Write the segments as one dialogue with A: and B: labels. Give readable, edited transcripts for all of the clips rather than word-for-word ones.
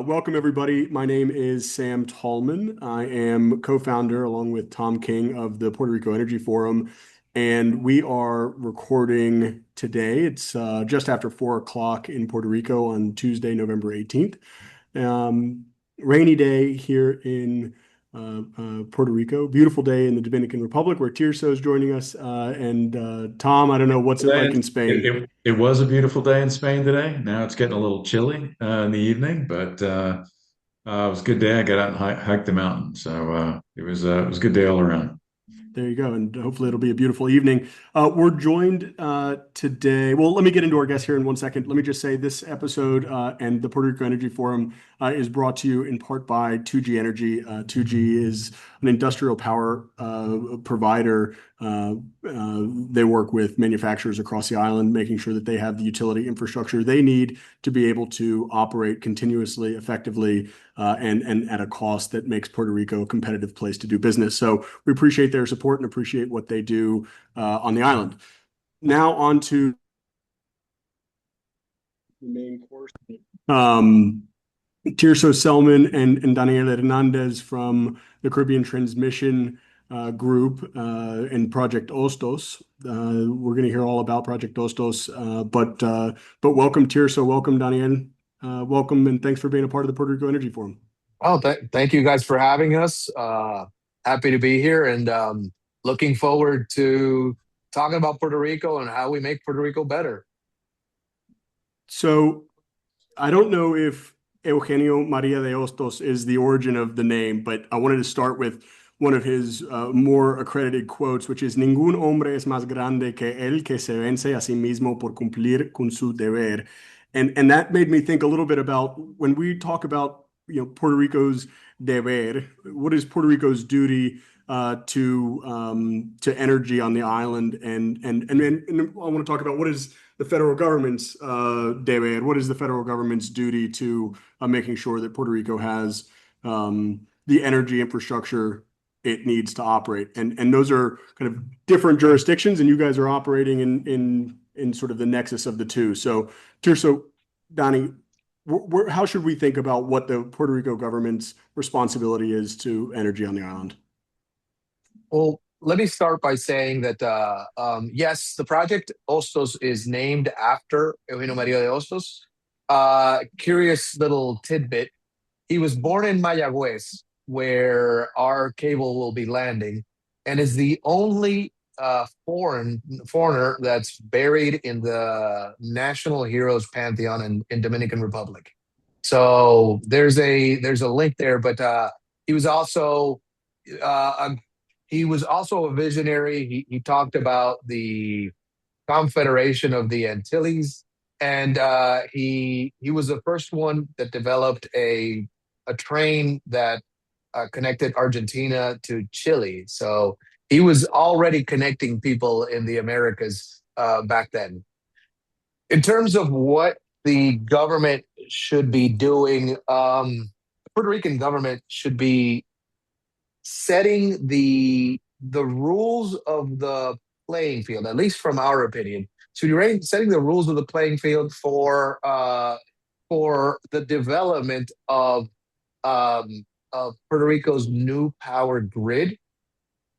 A: Welcome, everybody. My name is Sam Tallman. I am co-founder, along with Tom King, of the Puerto Rico Energy Forum, and we are recording today. It's just after 4 o'clock in Puerto Rico on Tuesday, November 18th. Um, Rainy day here in Puerto Rico. Beautiful day in the Dominican Republic, where Tirso is joining us. And Tom, I don't know, what's it like
B: Today,
A: in Spain?
B: it was a beautiful day in Spain today. Now it's getting a little chilly in the evening, but it was a good day. I got out and hiked the mountain, so it was a good day all around.
A: There you go, and hopefully it'll be a beautiful evening. We're joined today. Well, let me get into our guest here in 1 second. Let me just say this episode and the Puerto Rico Energy Forum is brought to you in part by 2G Energy. 2G is an industrial power provider. They work with manufacturers across the island, making sure that they have the utility infrastructure they need to be able to operate continuously, effectively, and at a cost that makes Puerto Rico a competitive place to do business. So we appreciate their support and appreciate what they do on the island. Now on to the main course. Um, Tirso, Selman, and Daniel Hernández from the Caribbean Transmission Group and Project Hostos. We're going to hear all about Project Hostos, but welcome, Tirso. Welcome, Daniel. Welcome, and thanks for being a part of the Puerto Rico Energy Forum.
C: Oh, thank you guys for having us. Happy to be here and looking forward to talking about Puerto Rico and how we make Puerto Rico better.
A: So I don't know if Eugenio Maria de Hostos is the origin of the name, but I wanted to start with one of his more accredited quotes, which is "Ningún hombre es más grande que el que se vence a sí mismo por cumplir con su deber." And that made me think a little bit about when we talk about Puerto Rico's deber. What is Puerto Rico's duty to energy on the island? And I want to talk about what is the federal government's deber. What is the federal government's duty to making sure that Puerto Rico has the energy infrastructure it needs to operate? And those are kind of different jurisdictions, and you guys are operating in sort of the nexus of the two. So, Tirso, Donnie, how should we think about what the Puerto Rico government's responsibility is to energy on the island?
C: Well, let me start by saying that yes, the project Hostos is named after Eugenio Maria de Hostos. Curious little tidbit. He was born in Mayagüez, where our cable will be landing, and is the only foreigner that's buried in the National Heroes Pantheon in Dominican Republic. So there's a link there, but he was also a he was also a visionary. He talked about the Confederation of the Antilles, and he was the first one that developed a train that connected Argentina to Chile. So he was already connecting people in the Americas back then. In terms of what the government should be doing, the Puerto Rican government should be setting the rules of the playing field, at least from our opinion. So you're setting the rules of the playing field for the development of Puerto Rico's new power grid.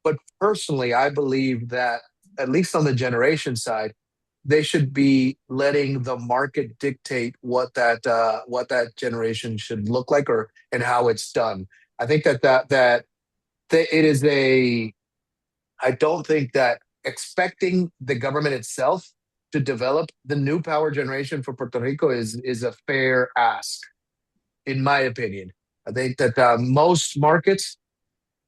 C: But personally, I believe that at least on the generation side, they should be letting the market dictate what that generation should look like or and how it's done. I think that it is a I don't think that expecting the government itself to develop the new power generation for Puerto Rico is a fair ask, in my opinion. I think that most markets,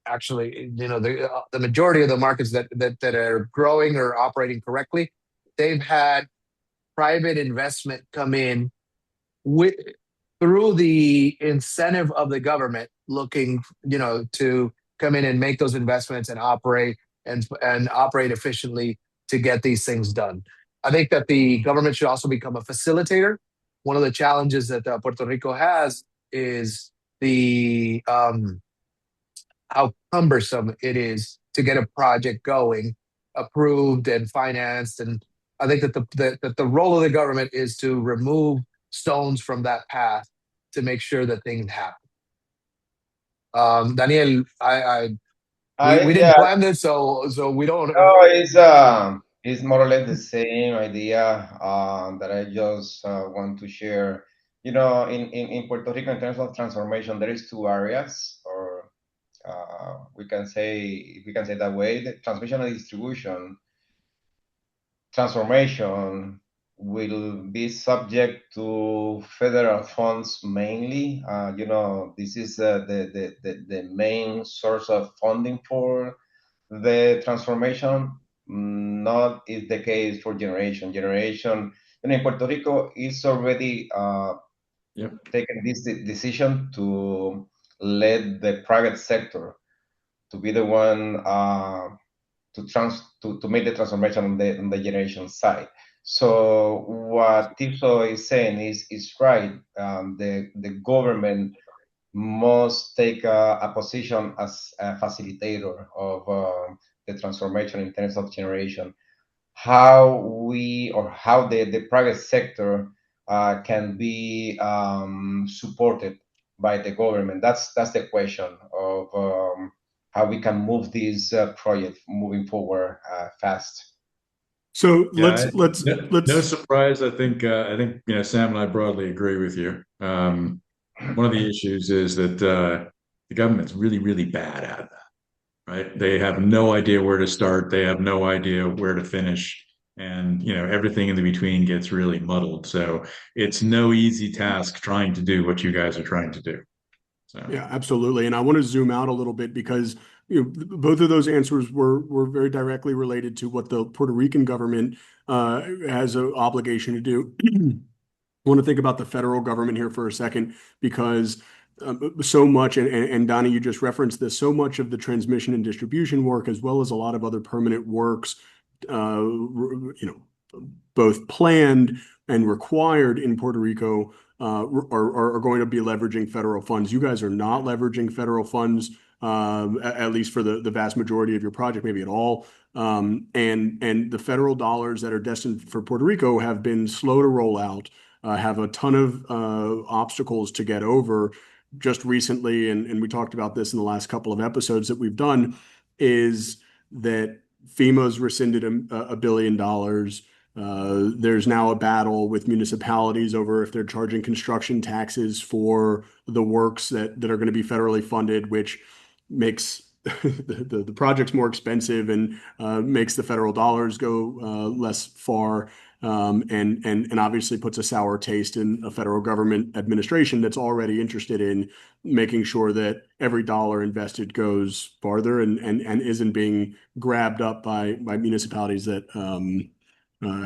C: actually, the majority of the markets that are growing or operating correctly, they've had private investment come in with through the incentive of the government looking, to come in and make those investments and operate efficiently to get these things done. I think that the government should also become a facilitator. One of the challenges that Puerto Rico has is the how cumbersome it is to get a project going, approved and financed. And I think that the role of the government is to remove stones from that path to make sure that things happen. Daniel, we didn't
D: Yeah,
C: plan this, so we don't.
D: no, it's more or less the same idea that I just want to share. In Puerto Rico, in terms of transformation, there is two areas, or we can say that way: the transmission and distribution transformation will be subject to federal funds mainly. This is the main source of funding for the transformation. Not is the case for generation. Generation, in Puerto Rico is already
B: Yep.
D: taken this decision to let the private sector to be the one to make the transformation on the generation side. So what Tirso is saying is right. The government must take a position as a facilitator of the transformation in terms of generation. How the private sector can be supported by the government. That's the question of how we can move this project moving forward fast.
A: So
B: Yeah, no
A: let's
B: surprise. I think Sam and I broadly agree with you. One of the issues is that the government's really, really bad at that, right? They have no idea where to start. They have no idea where to finish. And, everything in the between gets really muddled. So it's no easy task trying to do what you guys are trying to do. So,
A: Yeah, absolutely. And I want to zoom out a little bit because both of those answers were very directly related to what the Puerto Rican government has an obligation to do. I want to think about the federal government here for a second because so much, and Donnie, you just referenced this, so much of the transmission and distribution work, as well as a lot of other permanent works, both planned and required in Puerto Rico are going to be leveraging federal funds. You guys are not leveraging federal funds, at least for the vast majority of your project, maybe at all. And the federal dollars that are destined for Puerto Rico have been slow to roll out, have a ton of obstacles to get over. Just recently, and we talked about this in the last couple of episodes that we've done, is that FEMA's rescinded $1 billion. There's now a battle with municipalities over if they're charging construction taxes for the works that are going to be federally funded, which makes the projects more expensive and makes the federal dollars go less far, and obviously puts a sour taste in a federal government administration that's already interested in making sure that every dollar invested goes farther and isn't being grabbed up by municipalities that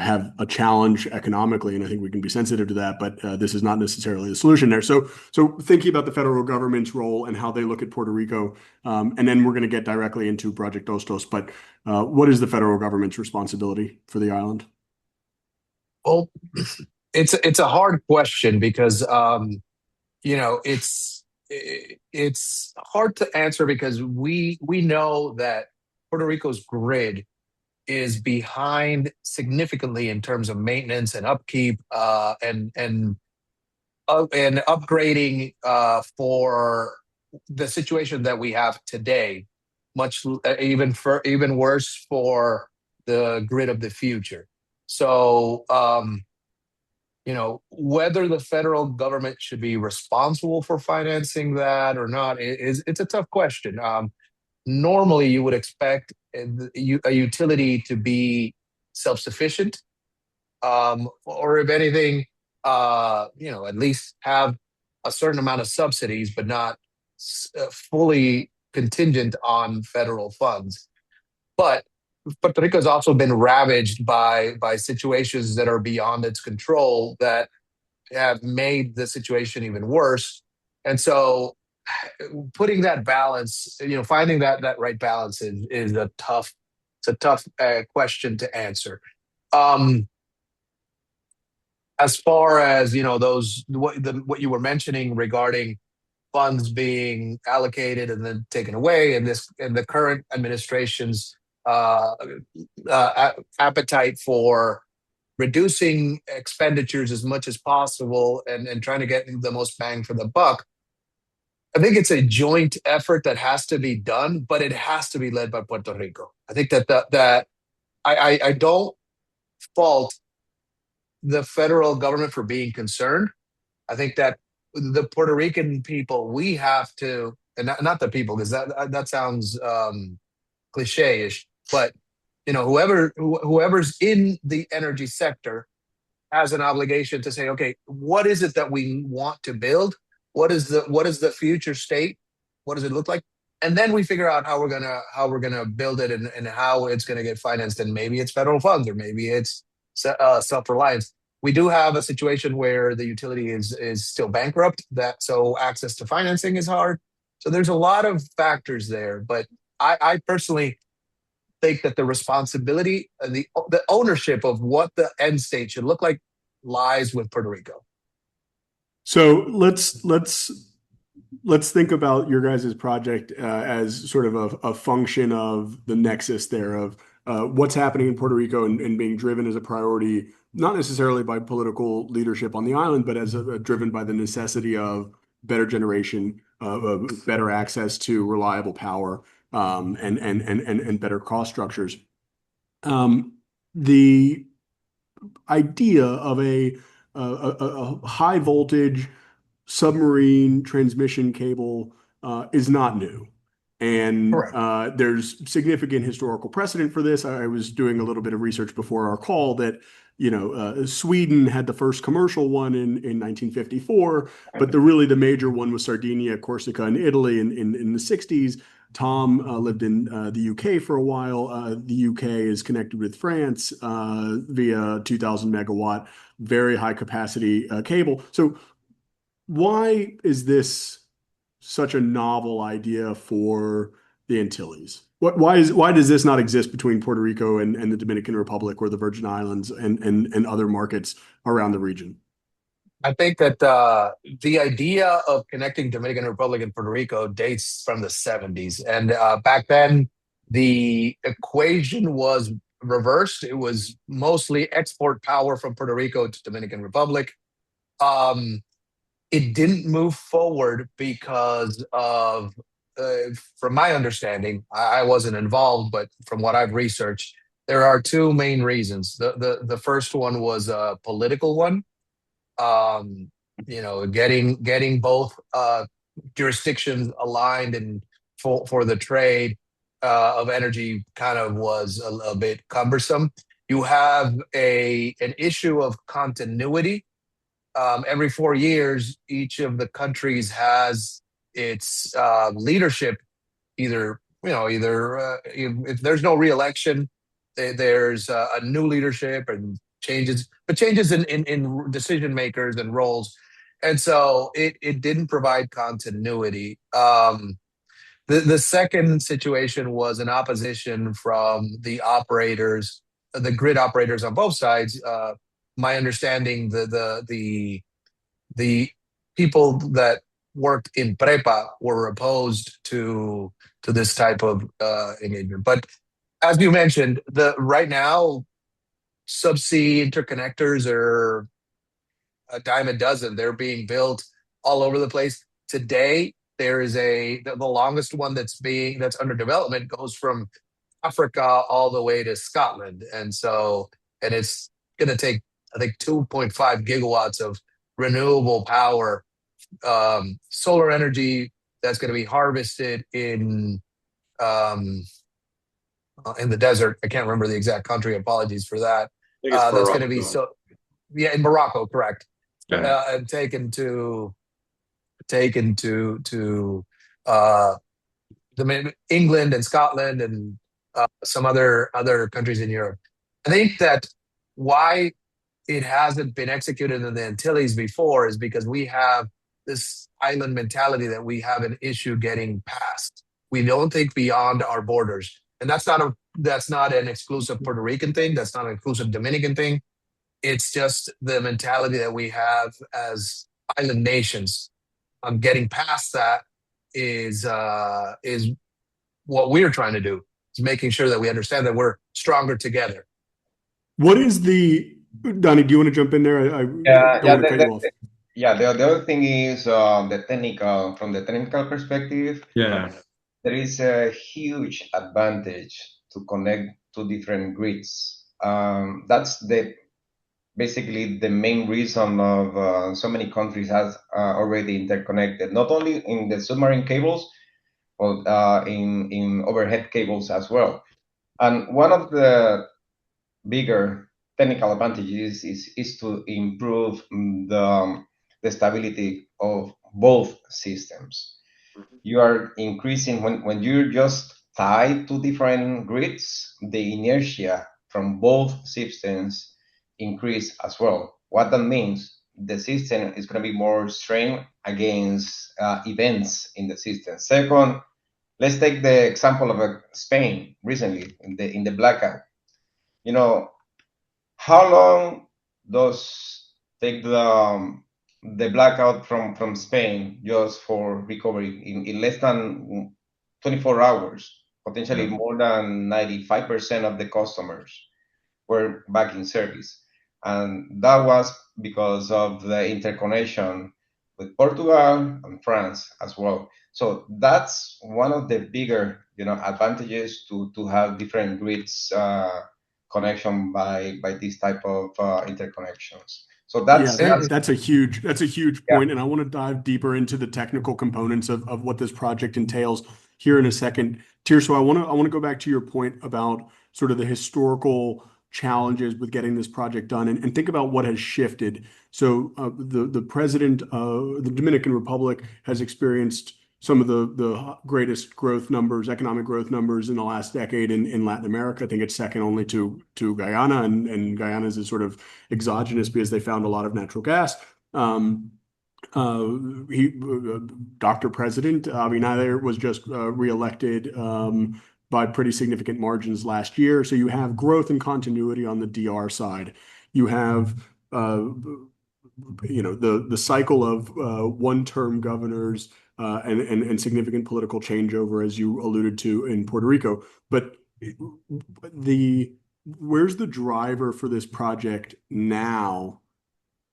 A: have a challenge economically, and I think we can be sensitive to that, but this is not necessarily the solution there. So thinking about the federal government's role and how they look at Puerto Rico, and then we're going to get directly into Project Hostos, but what is the federal government's responsibility for the island?
C: Well, it's a hard question because it's hard to answer because we know that Puerto Rico's grid is behind significantly in terms of maintenance and upkeep, and upgrading for the situation that we have today. Much even worse for the grid of the future. So, whether the federal government should be responsible for financing that or not it's a tough question. Normally, you would expect a utility to be self-sufficient, or if anything, at least have a certain amount of subsidies, but not fully contingent on federal funds. But Puerto Rico has also been ravaged by situations that are beyond its control that have made the situation even worse. And so putting that balance, finding that right balance is a tough question to answer. As far as those what you were mentioning regarding funds being allocated and then taken away, and the current administration's appetite for reducing expenditures as much as possible and trying to get the most bang for the buck. I think it's a joint effort that has to be done, but it has to be led by Puerto Rico. I think that I don't fault the federal government for being concerned. I think that the Puerto Rican people, we have to, and not the people, because that sounds cliche-ish, but whoever's in the energy sector has an obligation to say, okay, what is it that we want to build? What is the future state? What does it look like? And then we figure out how we're gonna build it and how it's gonna get financed. And maybe it's federal funds, or maybe it's self-reliance. We do have a situation where the utility is still bankrupt, so access to financing is hard. So there's a lot of factors there. But I personally think that the responsibility and the ownership of what the end state should look like lies with Puerto Rico.
A: So let's think about your guys' project as sort of a function of the nexus there of what's happening in Puerto Rico and being driven as a priority, not necessarily by political leadership on the island, but as driven by the necessity of better generation, better access to reliable power, and better cost structures. The idea of a high voltage submarine transmission cable is not new. And there's significant historical precedent for this. I was doing a little bit of research before our call that, Sweden had the first commercial one in 1954, but the major one was Sardinia, Corsica, and Italy in the 60s. Tom lived in the UK for a while. The UK is connected with France via 2,000 megawatt, very high capacity cable. So why is this such a novel idea for the Antilles? Why does this not exist between Puerto Rico and the Dominican Republic or the Virgin Islands and other markets around the region?
C: I think that the idea of connecting Dominican Republic and Puerto Rico dates from the 70s. And back then, the equation was reversed. It was mostly export power from Puerto Rico to Dominican Republic. It didn't move forward because of, from my understanding, I wasn't involved, but from what I've researched, there are two main reasons. The first one was a political one. Getting both jurisdictions aligned and for the trade of energy kind of was a bit cumbersome. You have an issue of continuity. Every 4 years, each of the countries has its leadership. Either if there's no re-election, there's a new leadership and changes in decision makers and roles, and so it didn't provide continuity. The second situation was an opposition from the operators, the grid operators on both sides. My understanding, the people that worked in Prepa were opposed to this type of engagement. But as you mentioned, right now, subsea interconnectors are a dime a dozen. They're being built all over the place. Today, there is the longest one that's under development goes from Africa all the way to Scotland, and it's going to take, I think, 2.5 gigawatts of renewable power, solar energy that's going to be harvested in the desert. I can't remember the exact country. Apologies for that. That's going to be in Morocco, correct? Yeah. And taken to England and Scotland and some other countries in Europe. I think that why it hasn't been executed in the Antilles before is because we have this island mentality that we have an issue getting past. We don't think beyond our borders. And that's not an exclusive Puerto Rican thing. That's not an exclusive Dominican thing. It's just the mentality that we have as island nations. Getting past that is what we're trying to do. Is making sure that we understand that we're stronger together.
A: What is the Donnie, do you want to jump in there? I
D: Yeah,
A: don't
D: yeah.
A: want to cut you off.
D: The other thing is from the technical perspective,
B: Yeah.
D: there is a huge advantage to connect to different grids. That's the basically the main reason of so many countries has already interconnected, not only in the submarine cables, but in overhead cables as well. And one of the bigger technical advantages is to improve the stability of both systems. You are increasing when you're just tied to different grids, the inertia from both systems increase as well. What that means, the system is going to be more strained against events in the system. Second, let's take the example of Spain recently in the blackout. You know, how long does take the blackout from Spain just for recovery in less than 24 hours? Potentially
B: Yeah.
D: more than 95% of the customers were back in service. And that was because of the interconnection with Portugal and France as well. So that's one of the bigger, advantages to have different grids connection by this type of interconnections. So
A: Yeah,
D: that's
A: that's a huge
D: yeah.
A: point, and I want to dive deeper into the technical components of what this project entails here in a second. Tirso, I want to go back to your point about sort of the historical challenges with getting this project done, and think about what has shifted. So the president of the Dominican Republic has experienced some of the greatest growth numbers, economic growth numbers in the last decade in Latin America. I think it's second only to Guyana, and Guyana's is sort of exogenous because they found a lot of natural gas. Um, Dr. President Abiy Nader was just reelected by pretty significant margins last year. So you have growth and continuity on the DR side. You have the cycle of one-term governors and significant political changeover, as you alluded to in Puerto Rico. But the where's the driver for this project now,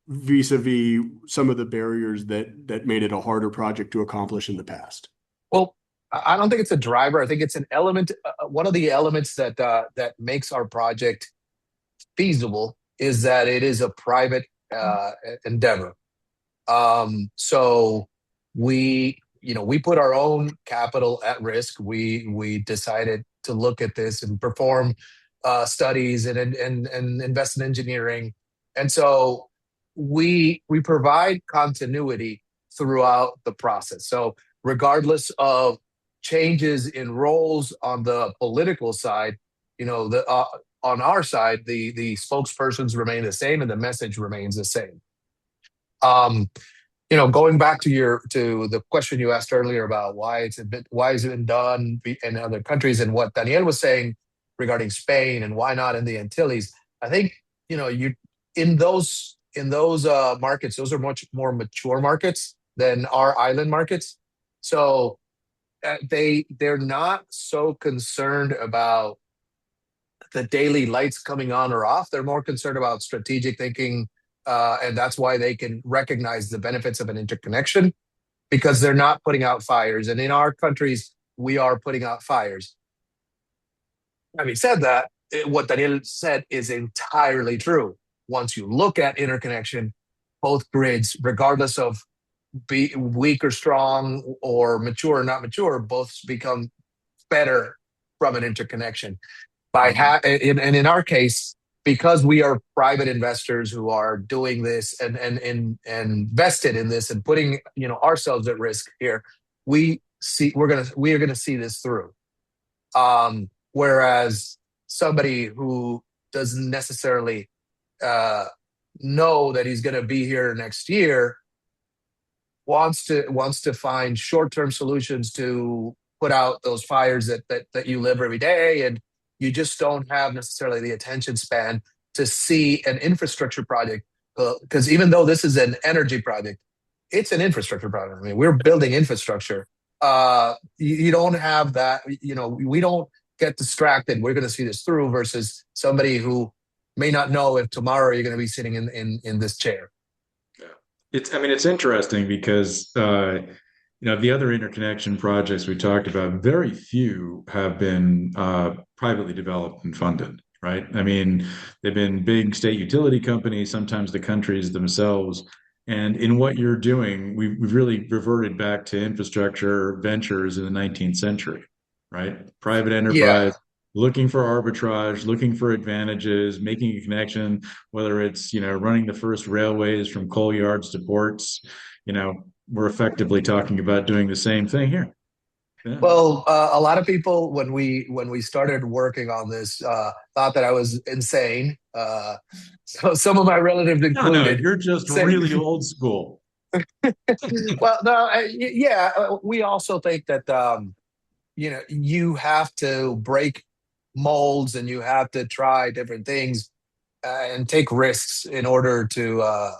A: vis-a-vis some of the barriers that made it a harder project to accomplish in the past?
C: Well, I don't think it's a driver. I think it's an element. One of the elements that makes our project feasible is that it is a private endeavor. So we put our own capital at risk. We decided to look at this and perform studies and invest in engineering, and so we provide continuity throughout the process. So regardless of changes in roles on the political side, the on our side, the spokespersons remain the same and the message remains the same. Um, going back to the question you asked earlier about why has it been done in other countries, and what Daniel was saying regarding Spain and why not in the Antilles. I think you in those markets, those are much more mature markets than our island markets. So they're not so concerned about the daily lights coming on or off. They're more concerned about strategic thinking, and that's why they can recognize the benefits of an interconnection, because they're not putting out fires. And in our countries, we are putting out fires. Having said that, what Daniel said is entirely true. Once you look at interconnection, both grids, regardless of be weak or strong or mature or not mature, both become better from an interconnection. And in our case, because we are private investors who are doing this and vested in this and putting ourselves at risk here, we are gonna see this through. Whereas somebody who doesn't necessarily know that he's going to be here next year wants to find short-term solutions to put out those fires that you live every day, and you just don't have necessarily the attention span to see an infrastructure project. Because even though this is an energy project, it's an infrastructure project. I mean, we're building infrastructure. You don't have that. We don't get distracted. We're going to see this through versus somebody who may not know if tomorrow you're going to be sitting in this chair.
B: Yeah. It's interesting because, the other interconnection projects we talked about, very few have been privately developed and funded, right? I mean, they've been big state utility companies, sometimes the countries themselves. And in what you're doing, we've really reverted back to infrastructure ventures in the 19th century, right? Private
C: Yeah.
B: enterprise looking for arbitrage, looking for advantages, making a connection, whether it's, running the first railways from coal yards to ports, we're effectively talking about doing the same thing here. Yeah.
C: Well, a lot of people when we started working on this thought that I was insane. So some of my relatives
B: No,
C: included.
B: you're just
C: Say,
B: really old school.
C: well, no, yeah, we also think that you have to break molds and you have to try different things and take risks in order to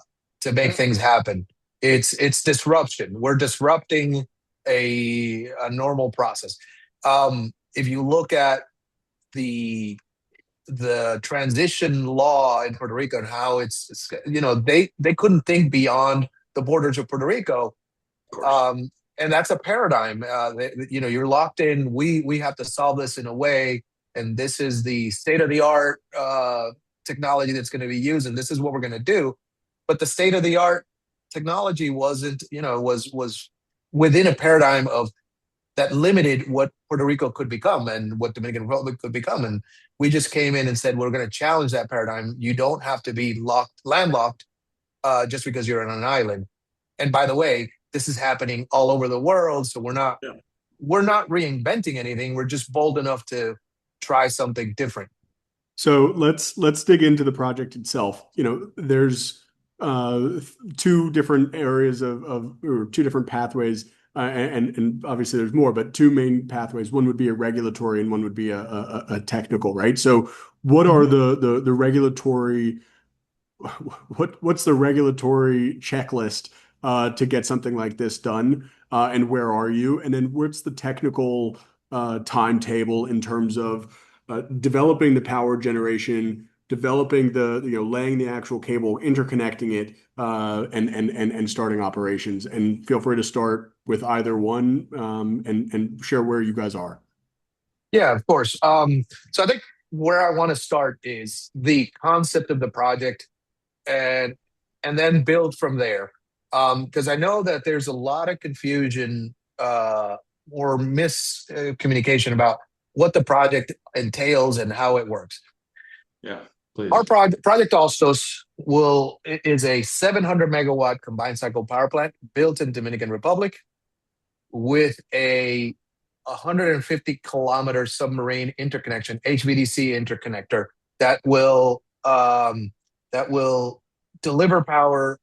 C: make things happen. It's disruption. We're disrupting a normal process. If you look at the transition law in Puerto Rico and how they couldn't think beyond the borders of Puerto Rico, and that's a paradigm. You're locked in. We have to solve this in a way, and this is the state of the art technology that's going to be used, and this is what we're going to do. But the state of the art technology wasn't, was within a paradigm of that limited what Puerto Rico could become and what Dominican Republic could become. And we just came in and said, we're going to challenge that paradigm. You don't have to be landlocked just because you're on an island. And by the way, this is happening all over the world. So we're not reinventing anything. We're just bold enough to try something different.
A: So let's dig into the project itself. There's two different areas or two different pathways, and obviously there's more, but two main pathways. One would be a regulatory, and one would be a technical, right? So what are the regulatory? What's the regulatory checklist to get something like this done? And where are you? And then what's the technical timetable in terms of developing the power generation, developing laying the actual cable, interconnecting it, and starting operations? And feel free to start with either one, and share where you guys are.
C: Yeah, of course. So I think where I want to start is the concept of the project, and then build from there. Because I know that there's a lot of confusion or miscommunication about what the project entails and how it works.
B: Yeah, please.
C: Our project Hostos is a 700 megawatt combined cycle power plant built in Dominican Republic with a 150 kilometer submarine interconnection, HVDC interconnector that will deliver power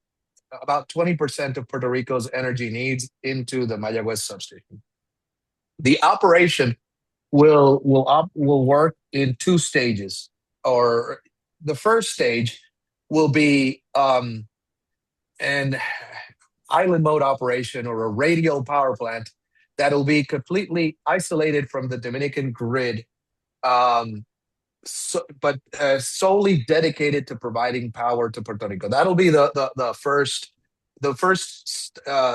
C: about 20% of Puerto Rico's energy needs into the Mayagüez substation. The operation will work in two stages. Or the first stage will be an island mode operation or a radial power plant that will be completely isolated from the Dominican grid, but solely dedicated to providing power to Puerto Rico. That'll be the first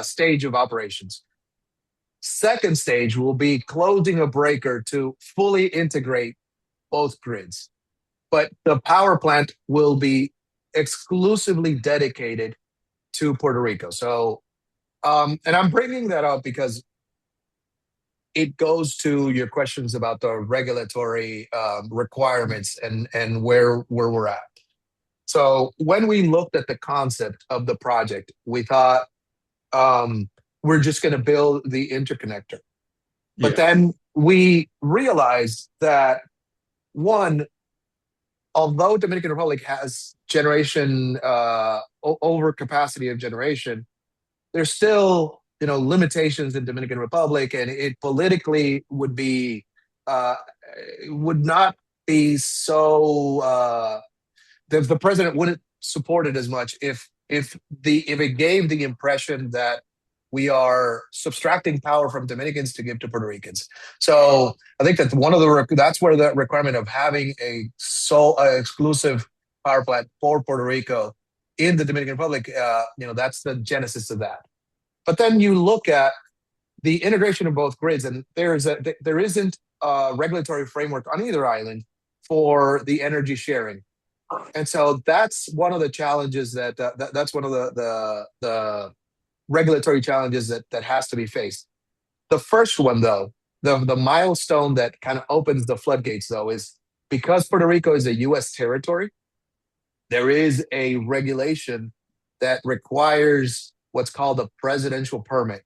C: stage of operations. Second stage will be closing a breaker to fully integrate both grids. But the power plant will be exclusively dedicated to Puerto Rico. So, and I'm bringing that up because it goes to your questions about the regulatory requirements and where we're at. So when we looked at the concept of the project, we thought we're just going to build the interconnector. But then we realized that, one, although Dominican Republic has generation over capacity of generation, there's still limitations in Dominican Republic, and it politically would not be so. The president wouldn't support it as much if it gave the impression that we are subtracting power from Dominicans to give to Puerto Ricans. So I think that that's where the requirement of having a exclusive power plant for Puerto Rico in the Dominican Republic. That's the genesis of that. But then you look at the integration of both grids, and there isn't a regulatory framework on either island for the energy sharing. And so that's one of the challenges that's one of the regulatory challenges that has to be faced. The first one, though, the milestone that kind of opens the floodgates, though, is because Puerto Rico is a U.S. territory, there is a regulation that requires what's called a presidential permit,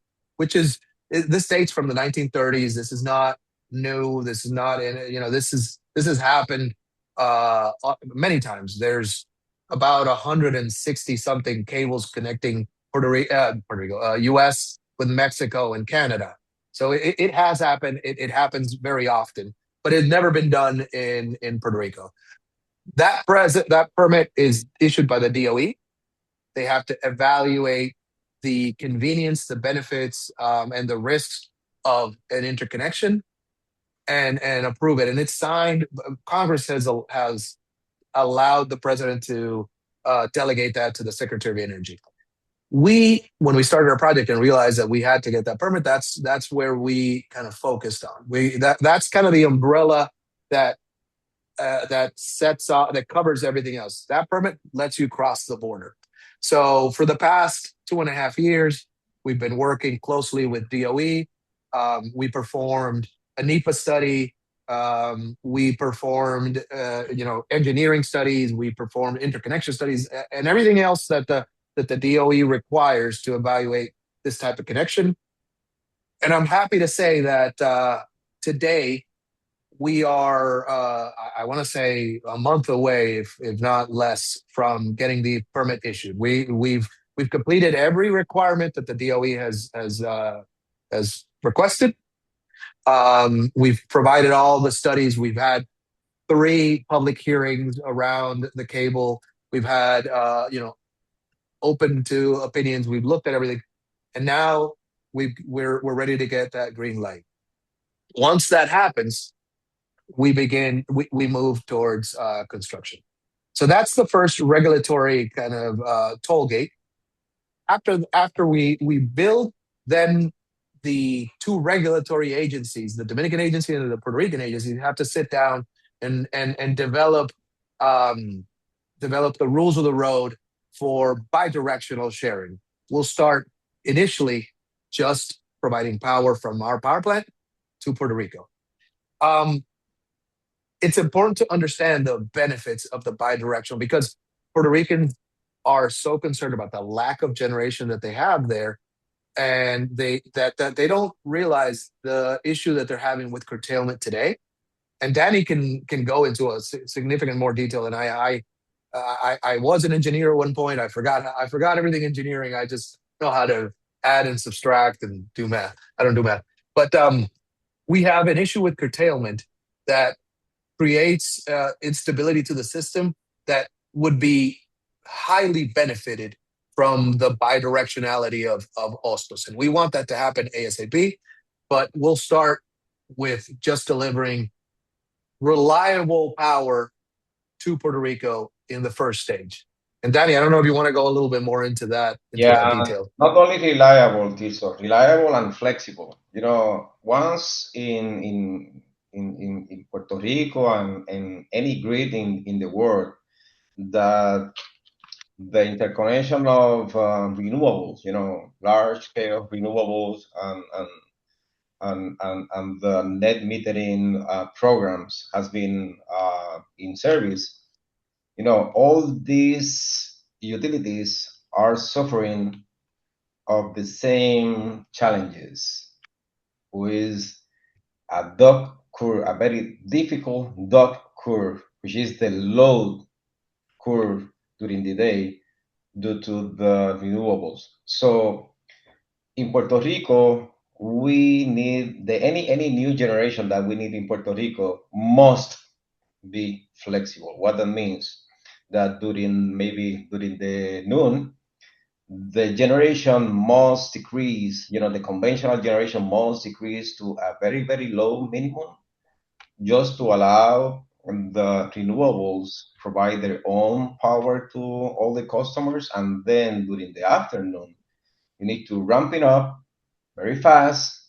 C: this dates from the 1930s. This is not new. This is not this has happened many times. There's about 160 something cables connecting Puerto Rico, U.S. with Mexico and Canada. So it has happened. It happens very often, but it's never been done in Puerto Rico. That permit is issued by the DOE. They have to evaluate the convenience, the benefits, and the risks of an interconnection, and approve it. And it's signed. Congress has allowed the president to delegate that to the Secretary of Energy. When we started our project and realized that we had to get that permit, that's where we kind of focused on. That's kind of the umbrella that covers everything else. That permit lets you cross the border. So for the past 2.5 years, we've been working closely with DOE. We performed a NEPA study. We performed engineering studies. We performed interconnection studies and everything else that the DOE requires to evaluate this type of connection. And I'm happy to say that today we are, I want to say, a month away, if not less, from getting the permit issued. We've completed every requirement that the DOE has requested. We've provided all the studies. We've had 3 public hearings around the cable. We've had open to opinions. We've looked at everything, and now we're ready to get that green light. Once that happens, we move towards construction. So that's the first regulatory kind of toll gate. After we build, then the 2 regulatory agencies, the Dominican agency and the Puerto Rican agency, have to sit down and develop the rules of the road for bidirectional sharing. We'll start initially just providing power from our power plant to Puerto Rico. It's important to understand the benefits of the bidirectional, because Puerto Ricans are so concerned about the lack of generation that they have there, and they don't realize the issue that they're having with curtailment today. And Danny can go into a significant more detail. And I was an engineer at one point. I forgot everything engineering. I just know how to add and subtract and do math. I don't do math. But we have an issue with curtailment that creates instability to the system that would be highly benefited from the bidirectionality of Hostos. And we want that to happen ASAP, but we'll start with just delivering reliable power to Puerto Rico in the first stage. And Danny, I don't know if you want to go a little bit more into that detail.
D: Not only reliable, Tirso, reliable and flexible. Once in Puerto Rico and any grid in the world, that the interconnection of renewables, large scale renewables and the net metering programs has been in service. All these utilities are suffering of the same challenges, with a duck curve, a very difficult duck curve, which is the load curve during the day due to the renewables. So in Puerto Rico, we need any new generation that we need in Puerto Rico must be flexible. What that means that during the noon, the generation must decrease, the conventional generation must decrease to a very, very low minimum, just to allow the renewables provide their own power to all the customers, and then during the afternoon, you need to ramp it up very fast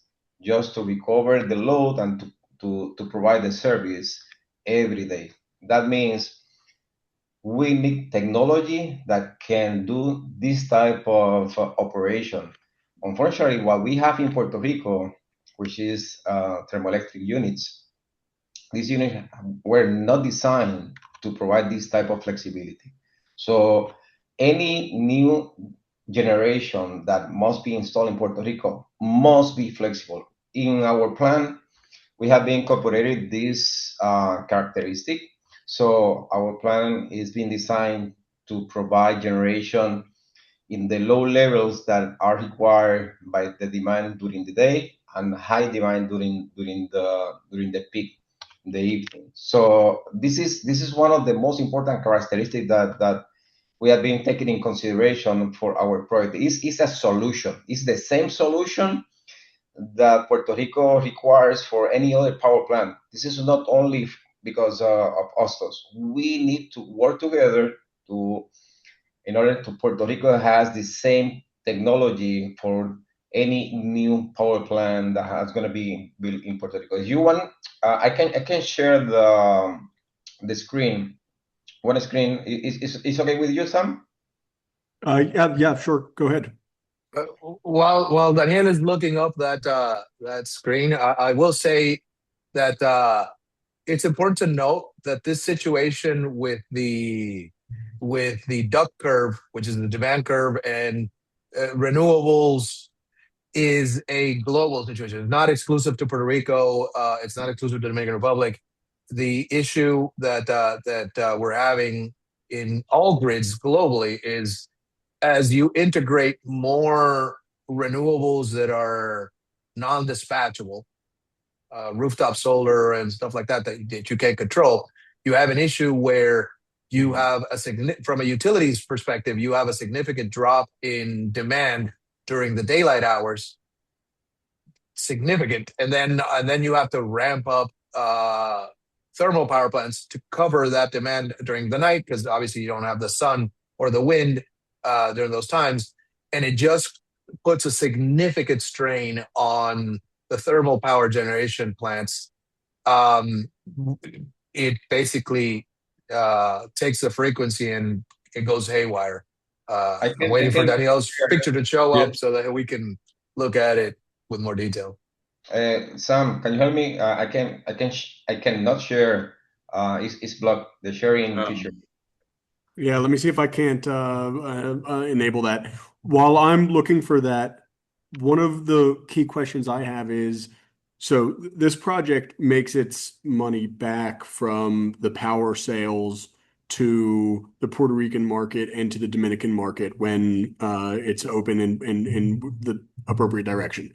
D: just to recover the load and to provide the service every day. That means we need technology that can do this type of operation. Unfortunately, what we have in Puerto Rico, which is thermoelectric units, these units were not designed to provide this type of flexibility. So any new generation that must be installed in Puerto Rico must be flexible. In our plan, we have incorporated this characteristic. So our plan is being designed to provide generation in the low levels that are required by the demand during the day and high demand during the peak in the evening. So this is one of the most important characteristics that we have been taking in consideration for our project. It's a solution. It's the same solution that Puerto Rico requires for any other power plant. This is not only because of Hostos. We need to work together in order to Puerto Rico has the same technology for any new power plant that is going to be built in Puerto Rico. If you want, I can share the screen. One screen is okay with you, Sam?
A: Yeah, sure. Go ahead.
C: While Daniel is looking up that screen, I will say that it's important to note that this situation with the duck curve, which is the demand curve, and renewables is a global situation. It's not exclusive to Puerto Rico. It's not exclusive to the Dominican Republic. The issue that we're having in all grids globally is as you integrate more renewables that are non-dispatchable, rooftop solar and stuff like that you can't control, you have an issue where you have from a utilities perspective, you have a significant drop in demand during the daylight hours, significant, and then you have to ramp up thermal power plants to cover that demand during the night because obviously you don't have the sun or the wind during those times, and it just puts a significant strain on the thermal power generation plants. It basically takes the frequency and it goes haywire. I'm waiting for Daniel's picture to show up so that we can look at it with more detail.
D: Sam, can you help me? I cannot share. It's blocked. The sharing feature.
A: Yeah, let me see if I can't enable that. While I'm looking for that, one of the key questions I have is, so this project makes its money back from the power sales to the Puerto Rican market and to the Dominican market when it's open in the appropriate direction.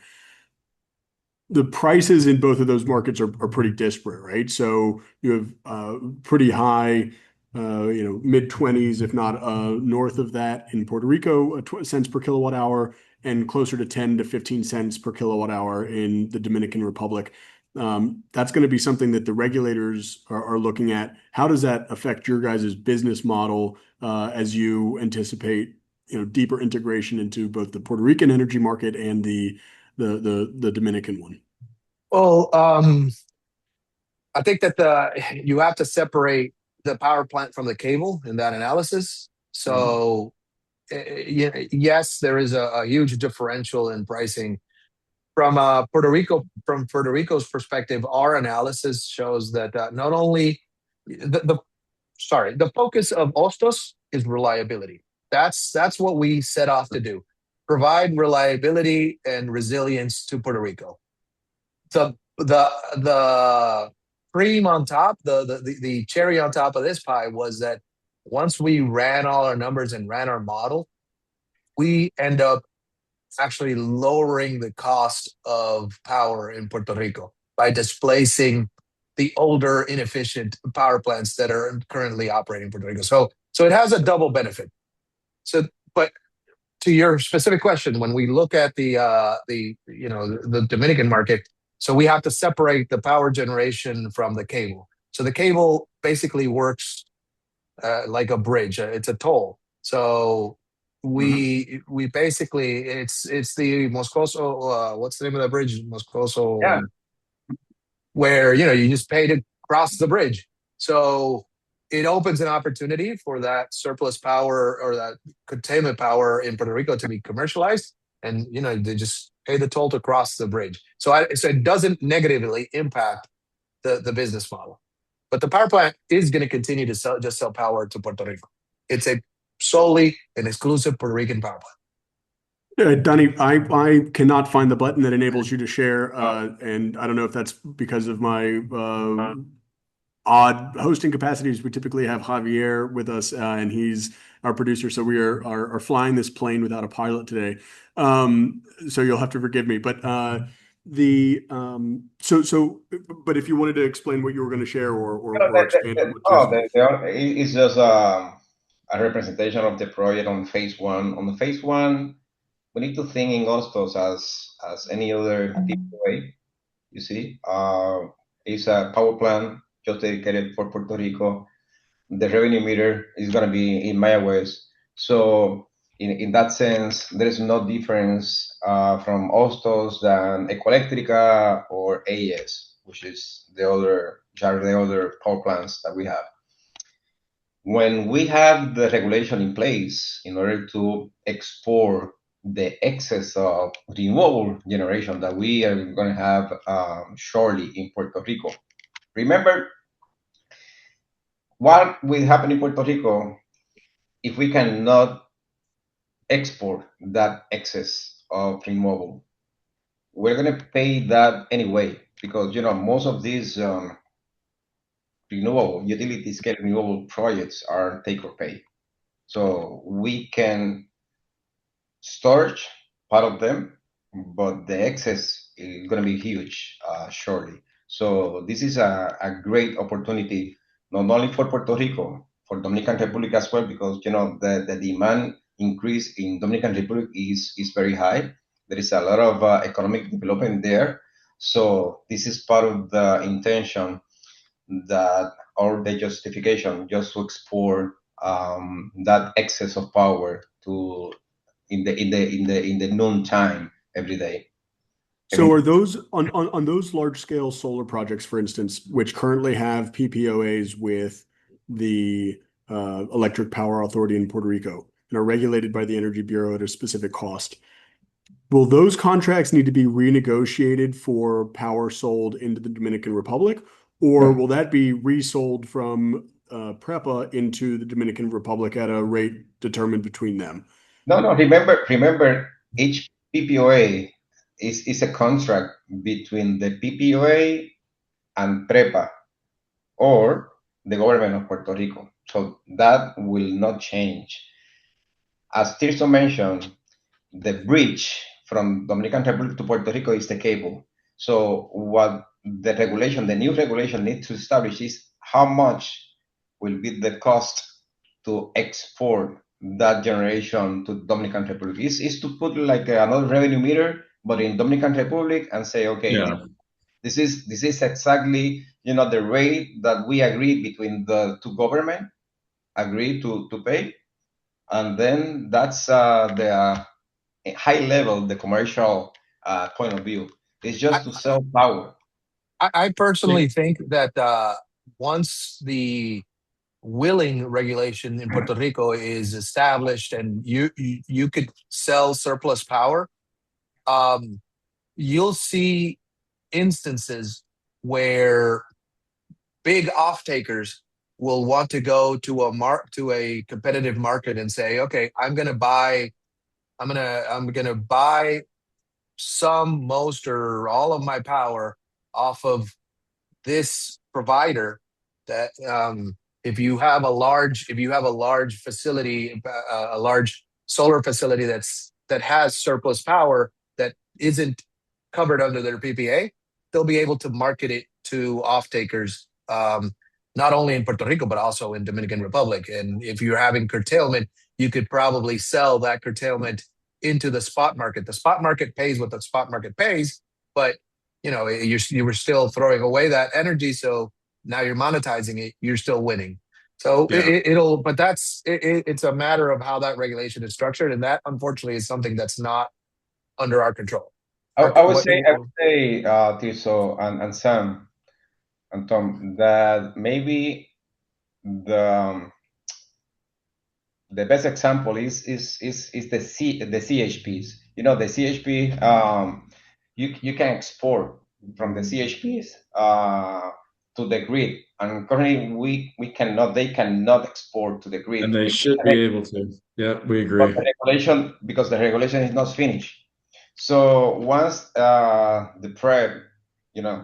A: The prices in both of those markets are pretty disparate, right? So you have pretty high, mid-20s, if not north of that in Puerto Rico, cents per kilowatt hour, and closer to 10 to 15 cents per kilowatt hour in the Dominican Republic. That's going to be something that the regulators are looking at. How does that affect your guys' business model as you anticipate, deeper integration into both the Puerto Rican energy market and the Dominican one?
C: Well, I think that you have to separate the power plant from the cable in that analysis. So, yes, there is a huge differential in pricing. From Puerto Rico's perspective, our analysis shows that not only the focus of Hostos is reliability. That's what we set off to do. Provide reliability and resilience to Puerto Rico. The cream on top, the cherry on top of this pie was that once we ran all our numbers and ran our model, we end up actually lowering the cost of power in Puerto Rico by displacing the older, inefficient power plants that are currently operating in Puerto Rico. So it has a double benefit. But to your specific question, when we look at the Dominican market, so we have to separate the power generation from the cable. So the cable basically works like a bridge. It's a toll. So we basically it's the Moscoso. What's the name of the bridge?
D: Yeah.
C: Moscoso, where you just pay to cross the bridge. So it opens an opportunity for that surplus power or that containment power in Puerto Rico to be commercialized, and they just pay the toll to cross the bridge. So it doesn't negatively impact the business model. But the power plant is going to continue to sell power to Puerto Rico. It's a solely an exclusive Puerto Rican power plant.
A: Donnie, I cannot find the button that enables you to share, and I don't know if that's because of my odd hosting capacities. We typically have Javier with us, and he's our producer, so we are flying this plane without a pilot today. So you'll have to forgive me. But but if you wanted to explain what you were going to share or expand on what
D: it's just a representation of the project on phase one. On the phase one, we need to think in Hostos as any other PPA. You see, it's a power plant just dedicated for Puerto Rico. The revenue meter is going to be in Mayagüez. So in that sense, there is no difference from Hostos than Ecoeléctrica or AES, which is the other power plants that we have. When we have the regulation in place in order to export the excess of renewable generation that we are going to have shortly in Puerto Rico. Remember what will happen in Puerto Rico if we cannot export that excess of renewable. We're going to pay that anyway, because most of these renewable utility scale renewable projects are take or pay. So we can storage part of them, but the excess is going to be huge shortly. So this is a great opportunity, not only for Puerto Rico, for Dominican Republic as well, because the demand increase in Dominican Republic is very high. There is a lot of economic development there. So this is part of the intention that or the justification just to export that excess of power to in the noon time every day.
A: So are those on those large scale solar projects, for instance, which currently have PPOAs with the Electric Power Authority in Puerto Rico and are regulated by the Energy Bureau at a specific cost? Will those contracts need to be renegotiated for power sold into the Dominican Republic, or will that be resold from PREPA into the Dominican Republic at a rate determined between them?
D: No. Remember, each PPOA is a contract between the PPOA and PREPA or the government of Puerto Rico. So that will not change. As Tirso mentioned, the bridge from Dominican Republic to Puerto Rico is the cable. So what the new regulation needs to establish is how much will be the cost to export that generation to Dominican Republic. Is to put like another revenue meter, but in Dominican Republic, and say, okay, this is exactly the rate that we agree between the two government agree to pay, and then that's the high level, the commercial point of view. It's just to sell power.
C: I personally think that once the wheeling regulation in Puerto Rico is established and you could sell surplus power, you'll see instances where big off-takers will want to go to a competitive market and say, okay, I'm gonna buy some, most, or all of my power off of this provider. That if you have a large facility, a large solar facility that has surplus power that isn't covered under their PPA, they'll be able to market it to off-takers, not only in Puerto Rico but also in Dominican Republic. And if you're having curtailment, you could probably sell that curtailment into the spot market. The spot market pays what the spot market pays, but you were still throwing away that energy. So Now you're monetizing it, you're still winning. So
B: Yeah.
C: but it's a matter of how that regulation is structured, and that unfortunately is something that's not under our control.
D: I would say, Tirso and Sam and Tom, that maybe the the best example is the CHPs. You know, the CHP, you can export from the CHPs to the grid, and currently we cannot. They cannot export to the grid.
B: And they should be able to. Yeah, we
D: But
B: agree.
D: the regulation, because the regulation is not finished. So once the PREP,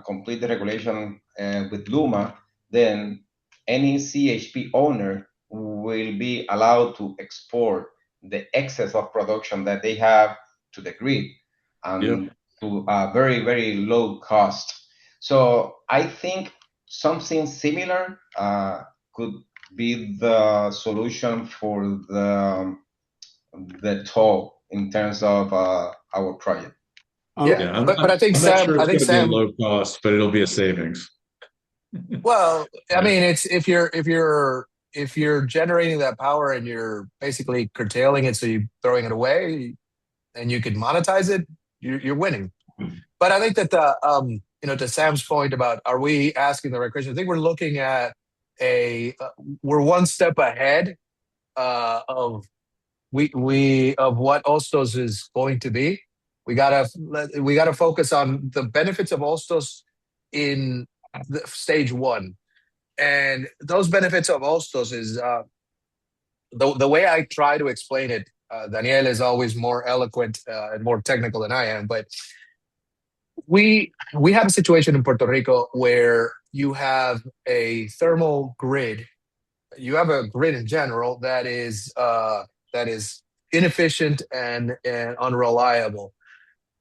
D: complete the regulation with Luma, then any CHP owner will be allowed to export the excess of production that they have to the grid and
B: Yep.
D: to a very, very low cost. So I think something similar could be the solution for the toll in terms of our project.
C: Yeah,
B: Yeah,
C: but I think
B: I'm not
C: Sam,
B: sure
C: I
B: it's
C: think
B: going to be a
C: Sam.
B: low cost, but it'll be a savings.
C: Well, I
B: Yeah.
C: mean, it's if you're generating that power and you're basically curtailing it, so you're throwing it away, and you can monetize it, you're winning. But I think that to Sam's point about are we asking the right question? I think we're looking at we're one step ahead of of what Hostos is going to be. We gotta focus on the benefits of Hostos in stage one, and those benefits of Hostos is the way I try to explain it. Daniel is always more eloquent and more technical than I am, but we have a situation in Puerto Rico where you have a thermal grid. You have a grid in general that is inefficient and unreliable.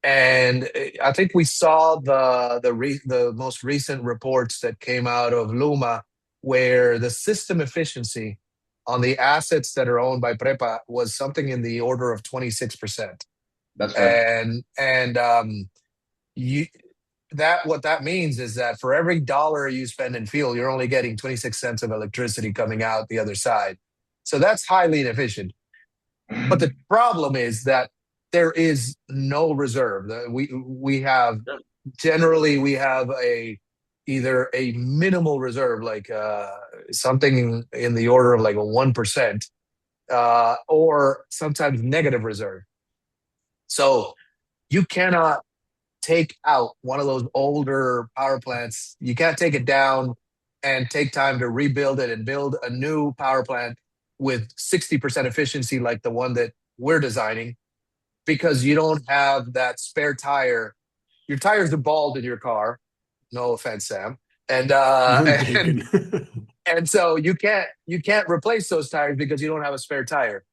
C: And I think we saw the most recent reports that came out of Luma, where the system efficiency on the assets that are owned by Prepa was something in the order of 26%.
D: That's right.
C: And you that what that means is that for every dollar you spend in fuel, you're only getting 26 cents of electricity coming out the other side. So that's highly inefficient. But the problem is that there is no reserve. We have generally we have either a minimal reserve, like something in the order of like a 1%, or sometimes negative reserve. So you cannot take out one of those older power plants. You can't take it down and take time to rebuild it and build a new power plant with 60% efficiency like the one that we're designing, because you don't have that spare tire. Your tires are bald in your car. No offense, Sam. And
A: None
C: and
A: taken.
C: and so you can't replace those tires because you don't have a spare tire.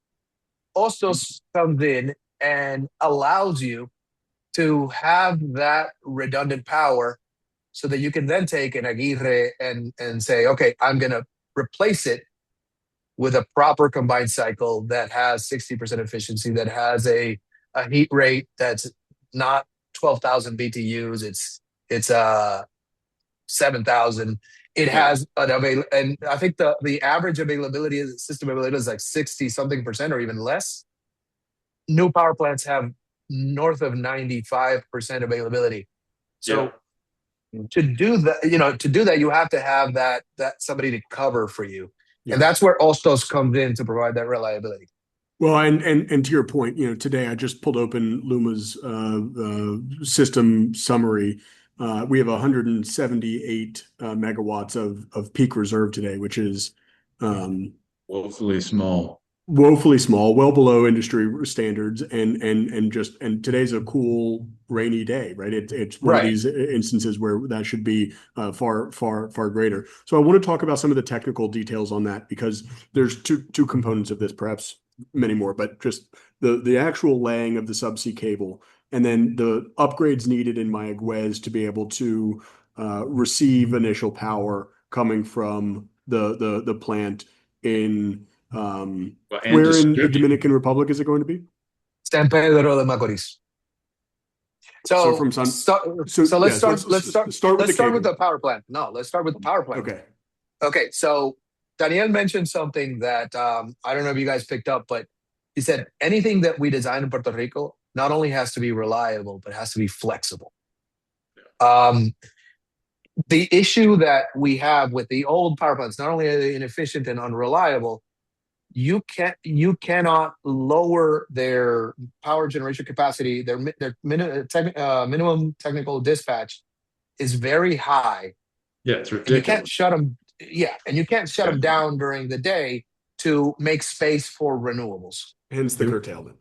C: Ostos comes in and allows you to have that redundant power so that you can then take an Aguirre and say, okay, I'm going to replace it with a proper combined cycle that has 60% efficiency, that has a heat rate that's not 12,000 BTUs, it's 7,000. It has and I think the average availability is system availability is like 60 something percent or even less. New power plants have north of 95% availability. So to do that, you have to have that somebody to cover for you.
A: Yeah.
C: And that's where Ostos comes in to provide that reliability.
A: Well, and to your point, today I just pulled open Luma's system summary. We have 178 megawatts of peak reserve today, which is
B: Woefully small.
A: woefully small, well below industry standards, and today's a cool rainy day, right? It's one of
C: Right.
A: these instances where that should be far greater. So I want to talk about some of the technical details on that, because there's two components of this, perhaps many more, but just the actual laying of the subsea cable, and then the upgrades needed in Mayaguez to be able to receive initial power coming from the plant in where in the Dominican Republic is it going to be?
C: San Pedro de Macorís.
A: So from sun.
C: So let's start. Let's start with the power plant. No, let's start with the power plant.
A: Okay.
C: Okay. So Daniel mentioned something that I don't know if you guys picked up, but he said anything that we design in Puerto Rico not only has to be reliable, but has to be flexible. The issue that we have with the old power plants, not only are they inefficient and unreliable, you cannot lower their power generation capacity. Their minimum technical dispatch is very high.
B: Yeah, it's ridiculous.
C: And you can't shut them. Yeah, and you can't shut them down during the day to make space for renewables.
A: Hence the curtailment.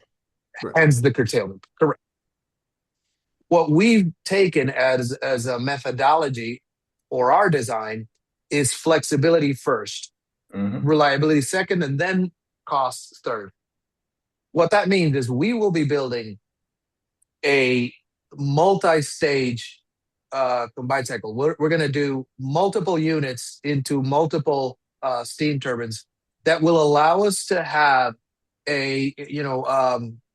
C: Right. Hence the curtailment. Correct. What we've taken as a methodology for our design is flexibility first, reliability second, and then cost third. What that means is we will be building a multi-stage combined cycle. We're going to do multiple units into multiple steam turbines that will allow us to have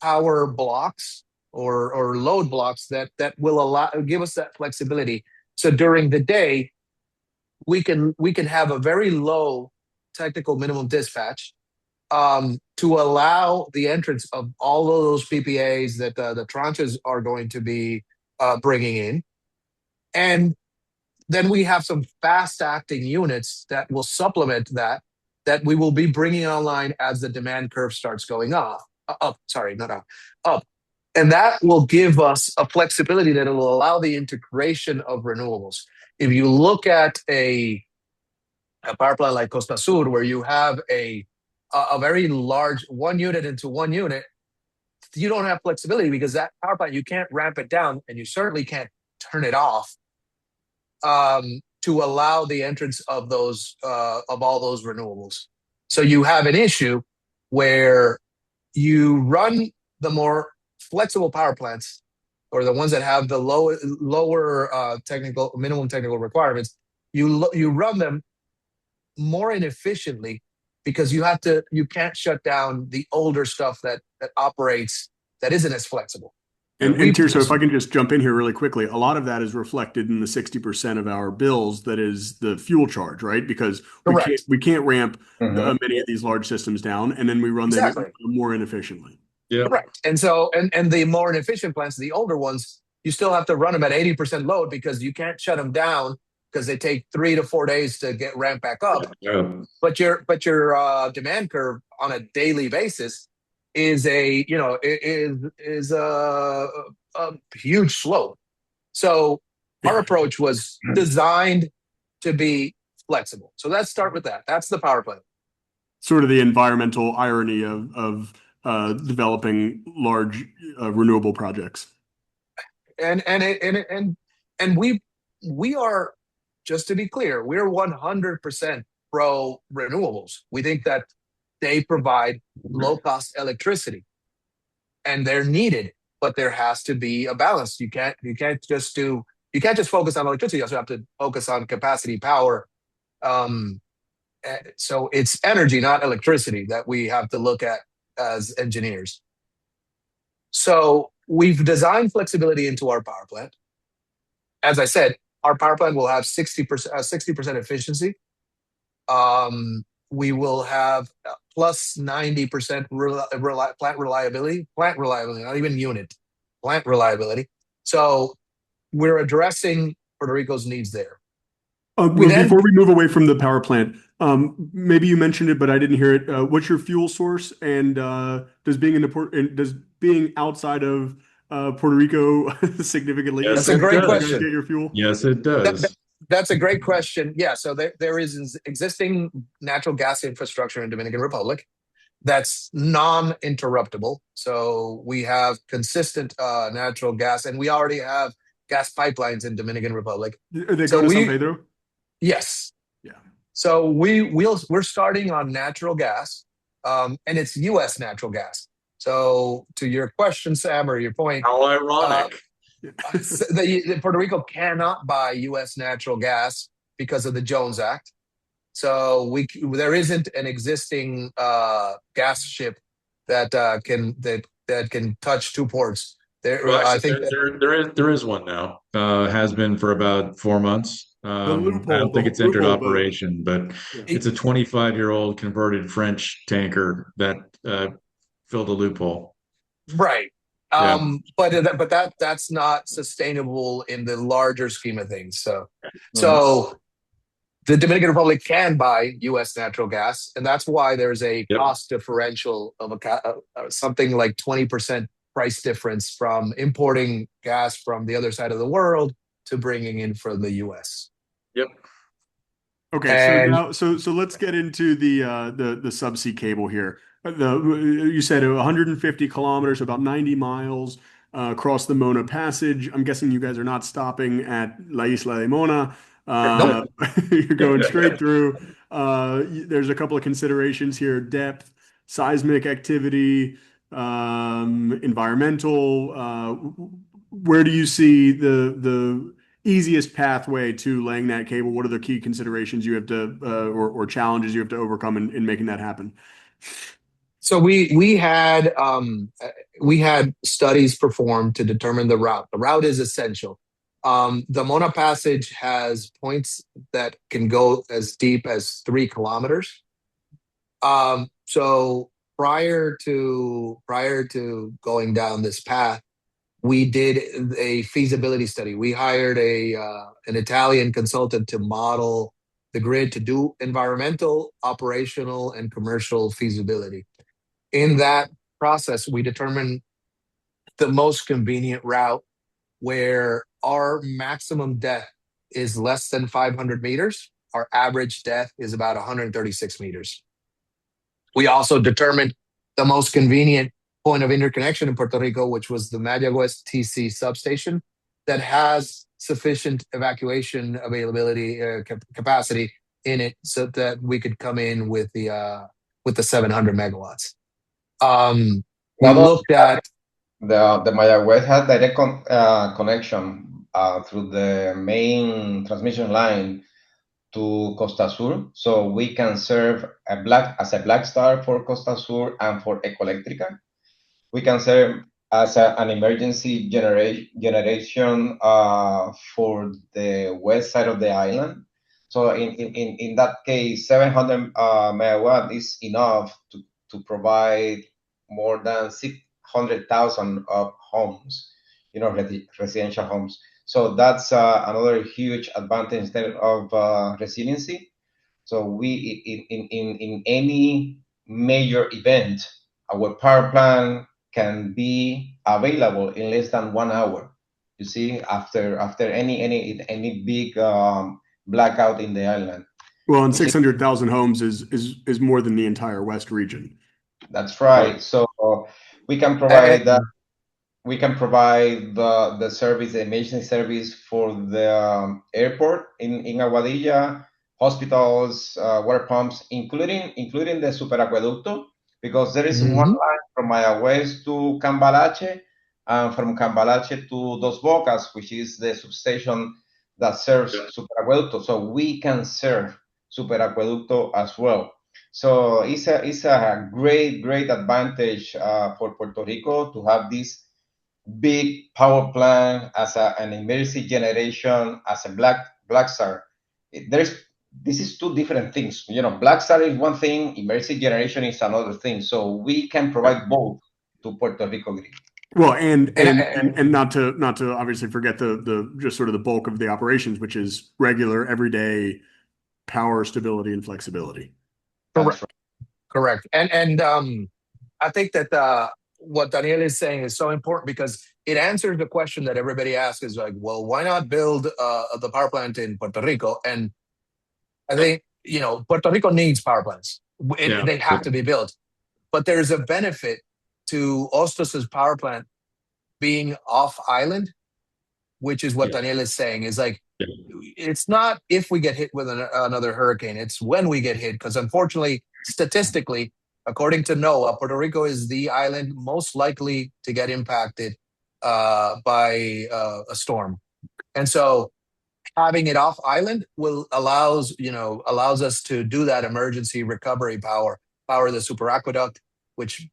C: power blocks or load blocks that will give us that flexibility. So during the day, we can have a very low technical minimum dispatch to allow the entrance of all of those PPAs that the tranches are going to be bringing in. And then we have some fast-acting units that will supplement that we will be bringing online as the demand curve starts going up. And that will give us a flexibility that will allow the integration of renewables. If you look at a power plant like Costa Sur, where you have a very large one unit into one unit, you don't have flexibility because that power plant, you can't ramp it down and you certainly can't turn it off to allow the entrance of those of all those renewables. So you have an issue where you run the more flexible power plants, or the ones that have the lower minimum technical requirements. You run them more inefficiently because you can't shut down the older stuff that operates that isn't as flexible.
A: And Tirso, if I can just jump in here really quickly, a lot of that is reflected in the 60% of our bills that is the fuel charge, right? Because we can't ramp many of these large systems down, and then we run them more inefficiently.
B: Yeah.
C: Correct. And so, and the more inefficient plants, the older ones, you still have to run them at 80% load because you can't shut them down because they take 3 to 4 days to get ramped back up.
B: Yeah.
C: But your demand curve on a daily basis is a huge slope. So our approach was designed to be flexible. So let's start with that. That's the power plant.
A: Sort of the environmental irony of developing large renewable projects.
C: And we are, just to be clear, we're 100% pro renewables. We think that they provide low-cost electricity, and they're needed, but there has to be a balance. You can't just focus on electricity. You also have to focus on capacity power. So it's energy, not electricity, that we have to look at as engineers. So we've designed flexibility into our power plant. As I said, our power plant will have 60% efficiency. We will have plus 90% plant reliability, not even unit, plant reliability. So we're addressing Puerto Rico's needs there.
A: Before we move away from the power plant, maybe you mentioned it, but I didn't hear it. What's your fuel source, and does being outside of Puerto Rico significantly?
B: Yes,
C: that's a great question.
A: Get your fuel?
B: Yes, it does.
C: That's a great question. Yeah, so there is existing natural gas infrastructure in Dominican Republic that's non-interruptible. So we have consistent natural gas, and we already have gas pipelines in Dominican Republic.
A: Are they going to San Pedro?
C: Yes.
A: Yeah.
C: So we're starting on natural gas, and it's U.S. natural gas. So to your question, Sam, or your point,
B: how ironic.
C: Puerto Rico cannot buy U.S. natural gas because of the Jones Act. So there isn't an existing gas ship that can touch two ports
B: Well,
C: I
B: actually,
C: think that
B: there is one now. Has been for about 4 months.
A: The
B: I
A: loophole,
B: don't think
A: the
B: it's entered
A: loophole vote.
B: operation, but
A: Yeah.
B: it's a 25-year-old converted French tanker that filled a loophole.
C: right.
B: Yeah.
C: But that's not sustainable in the larger scheme of things. So
B: Mhm.
C: so the Dominican Republic can buy U.S. natural gas, and that's why there's a
B: Yep.
C: cost differential of something like 20% price difference from importing gas from the other side of the world to bringing in from the U.S.
B: Yep.
A: Okay, so
C: And
A: now, so let's get into the subsea cable here. You said 150 kilometers, about 90 miles across the Mona Passage. I'm guessing you guys are not stopping at La Isla de Mona.
C: nope.
A: You're going straight through. There's a couple of considerations here: depth, seismic activity, environmental. Where do you see the easiest pathway to laying that cable? What are the key considerations you have to or challenges you have to overcome in making that happen?
C: So we had studies performed to determine the route. The route is essential. The Mona Passage has points that can go as deep as 3 kilometers. So prior to going down this path, we did a feasibility study. We hired an Italian consultant to model the grid to do environmental, operational, and commercial feasibility. In that process, we determined the most convenient route where our maximum depth is less than 500 meters. Our average depth is about 136 meters. We also determined the most convenient point of interconnection in Puerto Rico, which was the Mayagüez TC substation that has sufficient evacuation availability capacity in it so that we could come in with the 700 megawatts. We
D: Not only
C: looked at
D: the Mayagüez has direct connection through the main transmission line to Costa Sur, so we can serve as a black star for Costa Sur and for Ecoeléctrica. We can serve as an emergency generation for the west side of the island. So in that case, 700 megawatt is enough to provide more than 600,000 of homes, residential homes. So that's another huge advantage instead of resiliency. So we in any major event, our power plant can be available in less than 1 hour. You see, after any big blackout in the island.
A: Well, and
D: Which is
A: 600,000 homes is more than the entire West region.
D: That's right. So we can provide that. We can provide the service, the emergency service for the airport in Aguadilla, hospitals, water pumps, including the superaqueducto, because there is one
C: Mhm.
D: line from Mayagüez to Cambalache, and from Cambalache to Dos Bocas, which is the substation that serves superaqueducto. So we can serve superaqueducto as well. So it's a great advantage for Puerto Rico to have this big power plant as an emergency generation as a black star. This is two different things. Black star is one thing, emergency generation is another thing. So we can provide both to Puerto Rico grid.
A: Well,
C: And
A: and not to obviously forget the just sort of the bulk of the operations, which is regular everyday power stability and flexibility.
D: That's right.
C: correct. And I think that what Daniel is saying is so important because it answers the question that everybody asks is like, well, why not build the power plant in Puerto Rico? And I think, Puerto Rico needs power plants.
B: Yeah.
C: They have to be built. But there's a benefit to Hostos's power plant being off island, which is what
B: Yeah.
C: Daniel is saying, is like,
B: Yeah.
C: it's not if we get hit with another hurricane, it's when we get hit. Because unfortunately, statistically, according to NOAA, Puerto Rico is the island most likely to get impacted by a storm. And so having it off island allows us to do that emergency recovery power the super aqueduct, which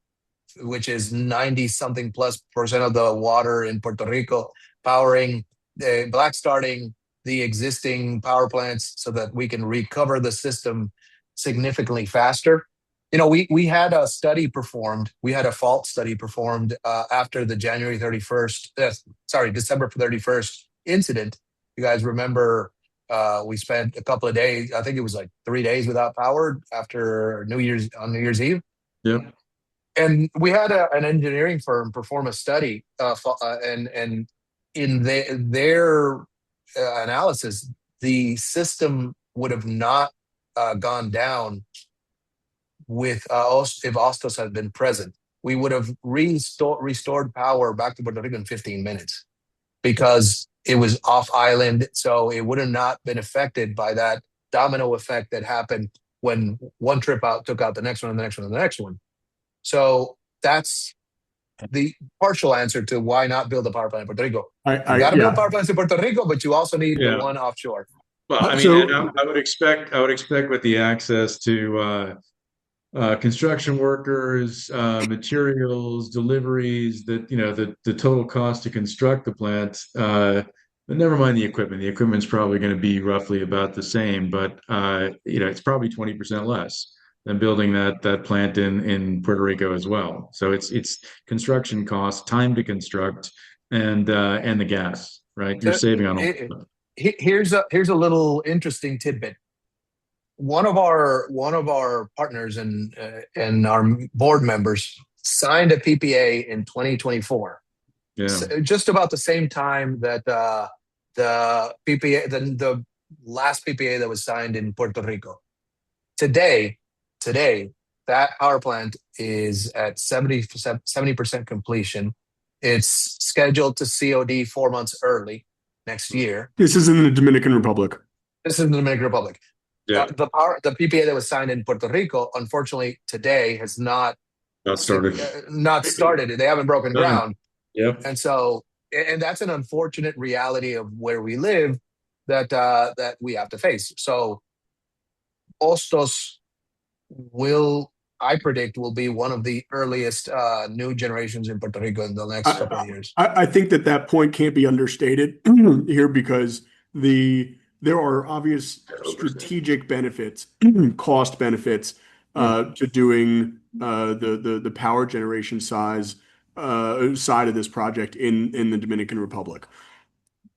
C: which is 90 something plus percent of the water in Puerto Rico, powering black starting the existing power plants so that we can recover the system significantly faster. We had a study performed. We had a fault study performed after the December 31st incident. You guys remember we spent a couple of days, I think it was like 3 days without power after New Year's Eve.
B: Yep.
C: And we had an engineering firm perform a study, and in their analysis, the system would have not gone down with if Hostos had been present. We would have restored power back to Puerto Rico in 15 minutes because it was off island, so it would have not been affected by that domino effect that happened when one trip out took out the next one and the next one and the next one. So that's the partial answer to why not build a power plant in Puerto Rico. You got to build power plants in Puerto Rico, but you also need the one offshore.
B: Well, I mean, I would expect with the access to construction workers, materials, deliveries, that the total cost to construct the plant. But never mind the equipment. The equipment's probably going to be roughly about the same, but it's probably 20% less than building that plant in Puerto Rico as well. So it's construction costs, time to construct, and the gas, right? You're saving on all.
C: Here's a little interesting tidbit. One of our partners and our board members signed a PPA in 2024.
B: Yeah.
C: Just about the same time that the PPA, the last PPA that was signed in Puerto Rico. Today, that power plant is at 70% completion. It's scheduled to COD 4 months early next year.
A: This is in the Dominican Republic.
C: Yeah. The PPA that was signed in Puerto Rico, unfortunately, today has not
B: started.
C: They haven't broken ground.
B: Yep.
C: And that's an unfortunate reality of where we live that we have to face. So Hostos I predict, will be one of the earliest new generations in Puerto Rico in the next couple of years.
A: I think that point can't be understated here because there are obvious strategic benefits, cost benefits to doing the power generation side of this project in the Dominican Republic.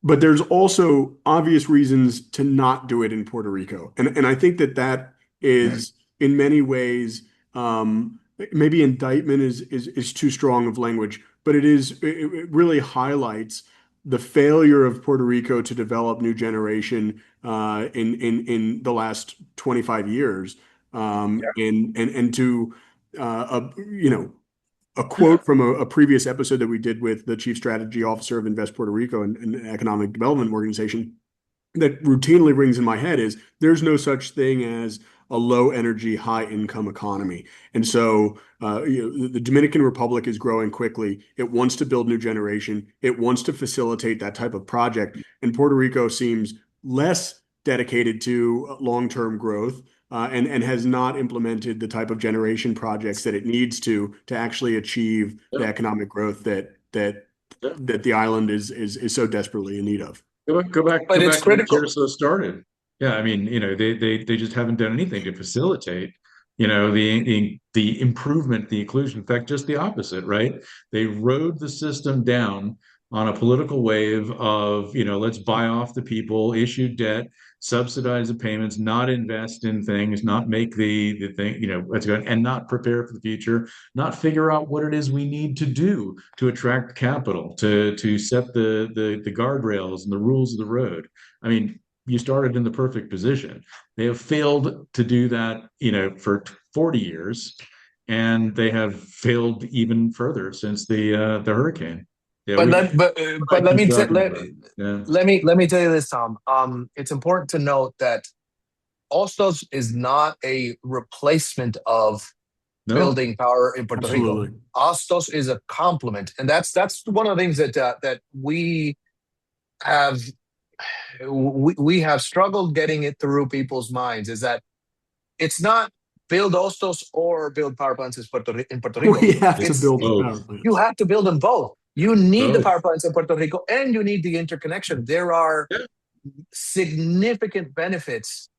A: But there's also obvious reasons to not do it in Puerto Rico. And I think that is in many ways, maybe indictment is too strong of language, but it really highlights the failure of Puerto Rico to develop new generation in the last 25 years. And to a quote from a previous episode that we did with the Chief Strategy Officer of Invest Puerto Rico and an economic development organization that routinely rings in my head is there's no such thing as a low energy, high income economy. And so the Dominican Republic is growing quickly. It wants to build new generation. It wants to facilitate that type of project. And Puerto Rico seems less dedicated to long-term growth and has not implemented the type of generation projects that it needs to actually achieve the economic growth that the island is so desperately in need of.
B: Go back.
C: But it's critical.
B: Tirso started. Yeah, I mean, they just haven't done anything to facilitate, the improvement, the inclusion. In fact, just the opposite, right? They rode the system down on a political wave of, let's buy off the people, issue debt, subsidize the payments, not invest in things, not make the thing, let's go and not prepare for the future, not figure out what it is we need to do to attract capital, to set the guardrails and the rules of the road. I mean, you started in the perfect position. They have failed to do that, for 40 years, and they have failed even further since the hurricane. Yeah,
C: but let me tell you this, Tom. It's important to note that Hostos is not a replacement of building power in Puerto Rico. Hostos is a complement, and that's one of the things that we have. We have struggled getting it through people's minds is that it's not build Hostos or build power plants in Puerto Rico.
A: We have to
C: It's-
A: build
B: both.
A: power plants.
C: You have to build them both. You need the
B: Both.
C: power plants in Puerto Rico and you need the interconnection. There are
B: Yeah.
C: significant benefits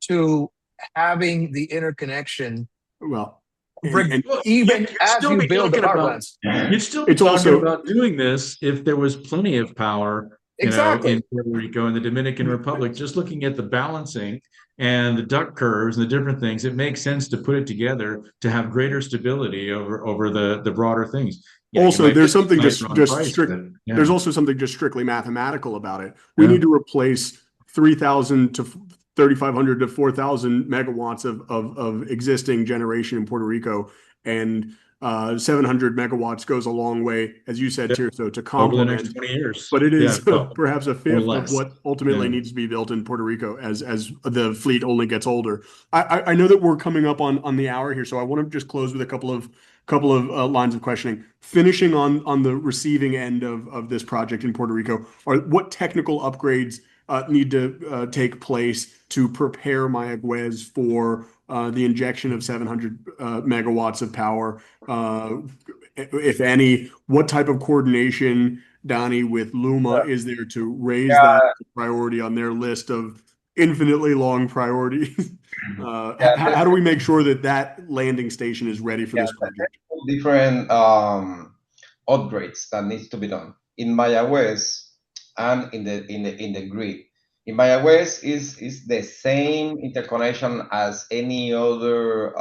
C: to having the interconnection,
A: Well,
B: Well,
C: even
B: you'd
C: as
B: still
C: you
B: be
C: build the
B: talking
C: power
B: about-
C: plants.
B: You'd still be
A: It's
B: talking
A: also-
B: about doing this if there was plenty of power,
C: Exactly.
B: in Puerto Rico and the Dominican Republic. Just looking at the balancing and the duck curves and the different things, it makes sense to put it together to have greater stability over the broader things. Yeah, you
A: also,
B: might
A: there's
B: be
A: something
B: nicer on
A: just
B: price,
A: strict.
B: but, yeah.
A: There's also something just strictly mathematical about it. We
B: Yeah.
A: need to replace 3,000 to 3,500 to 4,000 megawatts of existing generation in Puerto Rico, and 700 megawatts goes a long way, as you said,
B: Yeah.
A: Tirso, to
B: Over the next
A: complement.
B: 20 years.
A: But it is
B: Yeah, well,
A: perhaps a fifth of
B: less.
A: what ultimately
B: Yeah.
A: needs to be built in Puerto Rico as the fleet only gets older. I know that we're coming up on the hour here, so I want to just close with a couple of lines of questioning. Finishing on the receiving end of this project in Puerto Rico, what technical upgrades need to take place to prepare Mayagüez for the injection of 700 megawatts of power, if any? What type of coordination, Donnie, with Luma is there to raise that priority on their list of infinitely long priorities? How do we make sure that landing station is ready for this project?
D: Different upgrades that needs to be done in Mayagüez and in the grid. In Mayagüez is the same interconnection as any other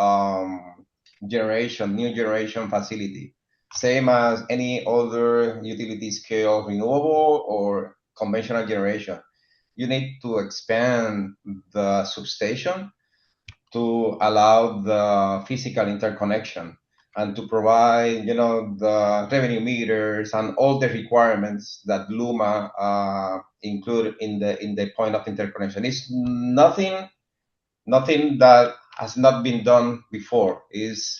D: new generation facility, same as any other utility scale renewable or conventional generation. You need to expand the substation to allow the physical interconnection and to provide, the revenue meters and all the requirements that Luma include in the point of interconnection. It's nothing that has not been done before. Is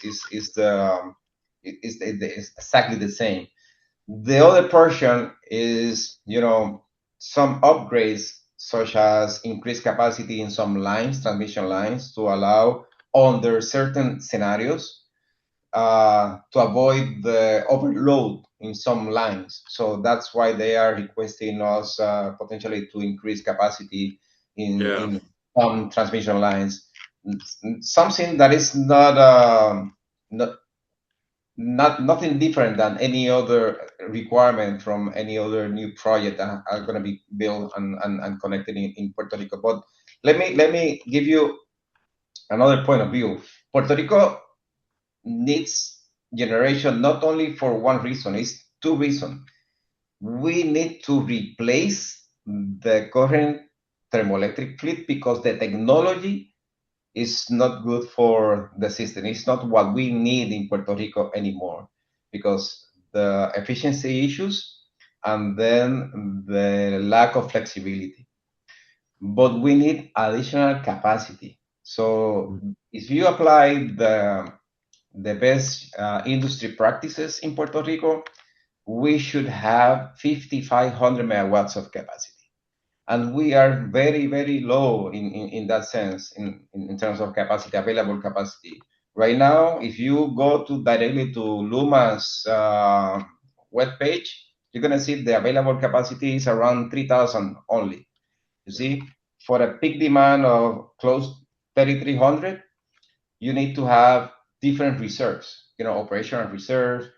D: exactly the same. The other portion is, some upgrades such as increased capacity in some lines, transmission lines, to allow under certain scenarios to avoid the overload in some lines. So that's why they are requesting us potentially to increase capacity in some transmission lines. Something that is nothing different than any other requirement from any other new project that are going to be built and connected in Puerto Rico. But let me give you another point of view. Puerto Rico needs generation not only for one reason, it's two reasons. We need to replace the current thermoelectric fleet because the technology is not good for the system. It's not what we need in Puerto Rico anymore because the efficiency issues and then the lack of flexibility. But we need additional capacity. So if you apply the best industry practices in Puerto Rico, we should have 5,500 megawatts of capacity. And we are very, very low in that sense, in terms of capacity, available capacity. Right now, if you go directly to Luma's webpage, you're going to see the available capacity is around 3,000 only. You see, for a peak demand of close 3,300, you need to have different reserves, operational reserve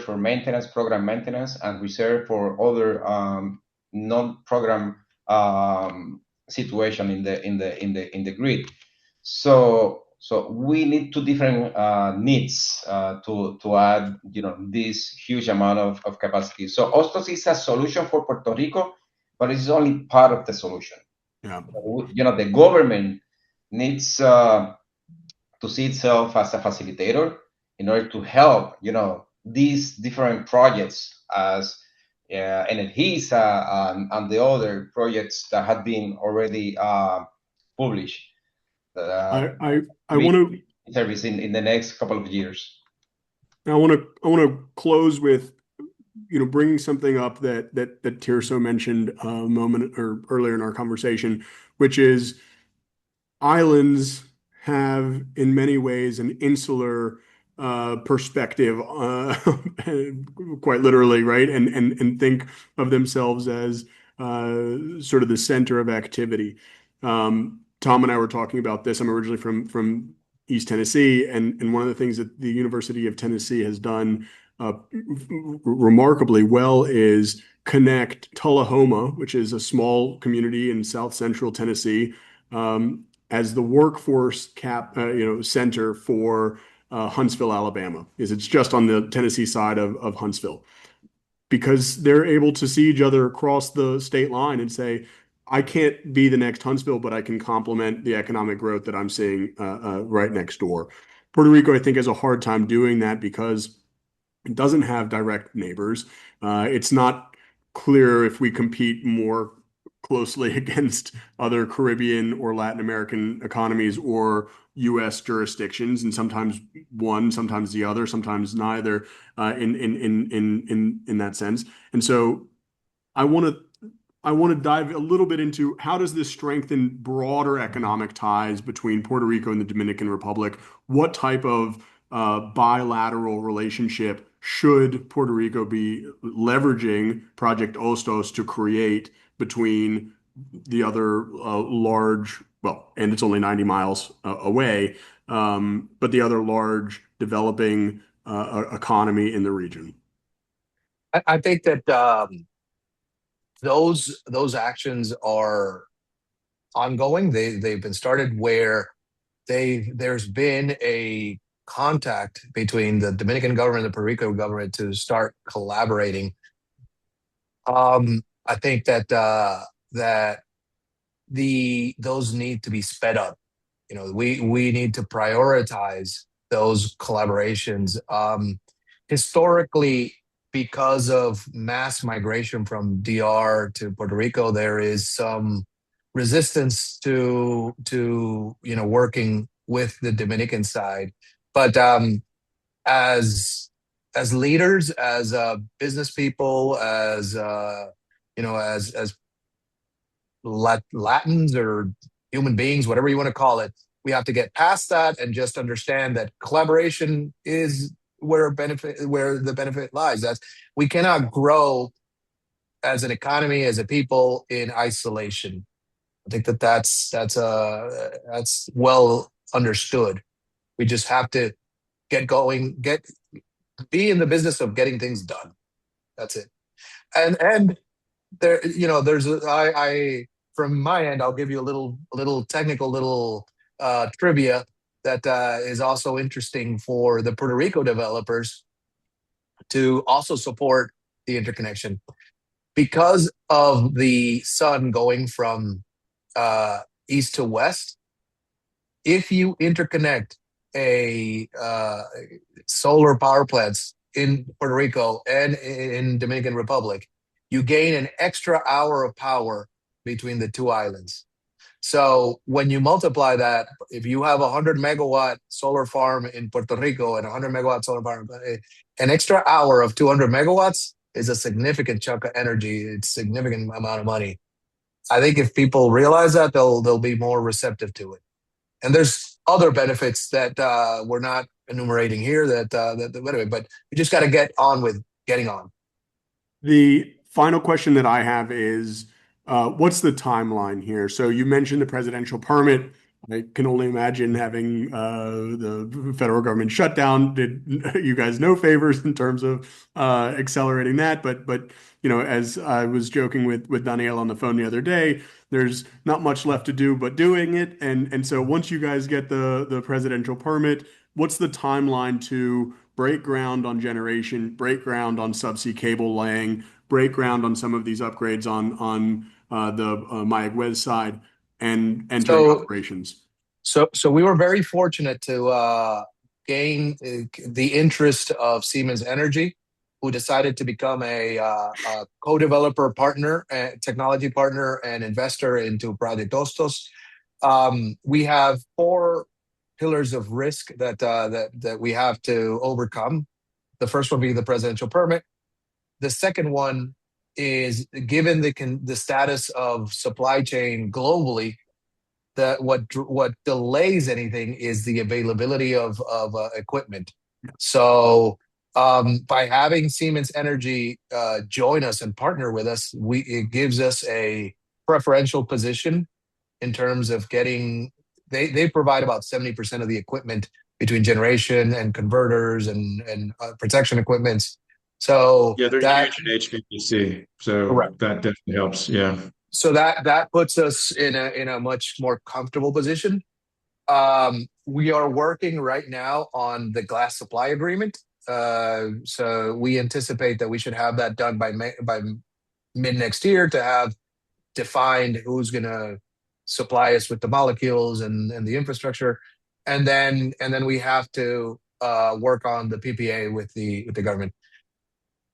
D: for maintenance, program maintenance, and reserve for other non-program situation in the grid. So we need two different needs to add, this huge amount of capacity. So Hostos is a solution for Puerto Rico, but it's only part of the solution.
A: Yeah.
D: The government needs to see itself as a facilitator in order to help, these different projects as Energisa and the other projects that have been already published.
A: I want to
D: service in the next couple of years.
A: I want to close with bringing something up that Tirso mentioned a moment or earlier in our conversation, which is islands have, in many ways, an insular perspective, quite literally, right? And think of themselves as sort of the center of activity. Tom and I were talking about this. I'm originally from East Tennessee, and one of the things that the University of Tennessee has done remarkably well is connect Tullahoma, which is a small community in South Central Tennessee, as the workforce center for Huntsville, Alabama, is it's just on the Tennessee side of Huntsville, because they're able to see each other across the state line and say, I can't be the next Huntsville, but I can complement the economic growth that I'm seeing right next door. Puerto Rico, I think, has a hard time doing that because it doesn't have direct neighbors. It's not clear if we compete more closely against other Caribbean or Latin American economies or U.S. jurisdictions, and sometimes one, sometimes the other, sometimes neither, in that sense. And so I want to dive a little bit into how does this strengthen broader economic ties between Puerto Rico and the Dominican Republic? What type of bilateral relationship should Puerto Rico be leveraging Project Hostos to create between the other large, well, and it's only 90 miles away, but the other large developing economy in the region?
C: I think that those actions are ongoing. They've been started where there's been a contact between the Dominican government and the Puerto Rico government to start collaborating. I think that those need to be sped up. We need to prioritize those collaborations. Historically, because of mass migration from DR to Puerto Rico, there is some resistance to working with the Dominican side. But as leaders, as business people, as as Latins or human beings, whatever you want to call it, we have to get past that and just understand that collaboration is where the benefit lies. We cannot grow as an economy, as a people, in isolation. I think that's well understood. We just have to get going, be in the business of getting things done. That's it. And there, there's I from my end, I'll give you a little technical trivia that is also interesting for the Puerto Rico developers to also support the interconnection. Because of the sun going from east to west, if you interconnect a solar power plants in Puerto Rico and in Dominican Republic, you gain an extra hour of power between the two islands. So when you multiply that, if you have 100 megawatt solar farm in Puerto Rico and 100 megawatt solar farm, an extra hour of 200 megawatts is a significant chunk of energy. It's a significant amount of money. I think if people realize that, they'll be more receptive to it. And there's other benefits that we're not enumerating here. Anyway, but we just got to get on with getting on.
A: The final question that I have is, what's the timeline here? So you mentioned the presidential permit. I can only imagine having the federal government shutdown did you guys no favors in terms of accelerating that. But as I was joking with Danielle on the phone the other day, there's not much left to do but doing it. And so once you guys get the presidential permit, what's the timeline to break ground on generation, break ground on subsea cable laying, break ground on some of these upgrades on the Mayaguez side, and entering operations?
C: So we were very fortunate to gain the interest of Siemens Energy, who decided to become a co-developer partner, technology partner, and investor into Project Hostos. We have 4 pillars of risk that we have to overcome. The first one being the presidential permit. The second one is, given the status of supply chain globally, what delays anything is the availability of equipment. So by having Siemens Energy join us and partner with us, it gives us a preferential position in terms of getting. They provide about 70% of the equipment between generation and converters and protection equipments. So
B: Yeah, they're
C: that
B: huge in HVAC, so
C: correct.
B: that definitely helps. Yeah.
C: So that puts us in a much more comfortable position. We are working right now on the glass supply agreement. So we anticipate that we should have that done by mid next year to have defined who's going to supply us with the molecules and the infrastructure, and then we have to work on the PPA with the government.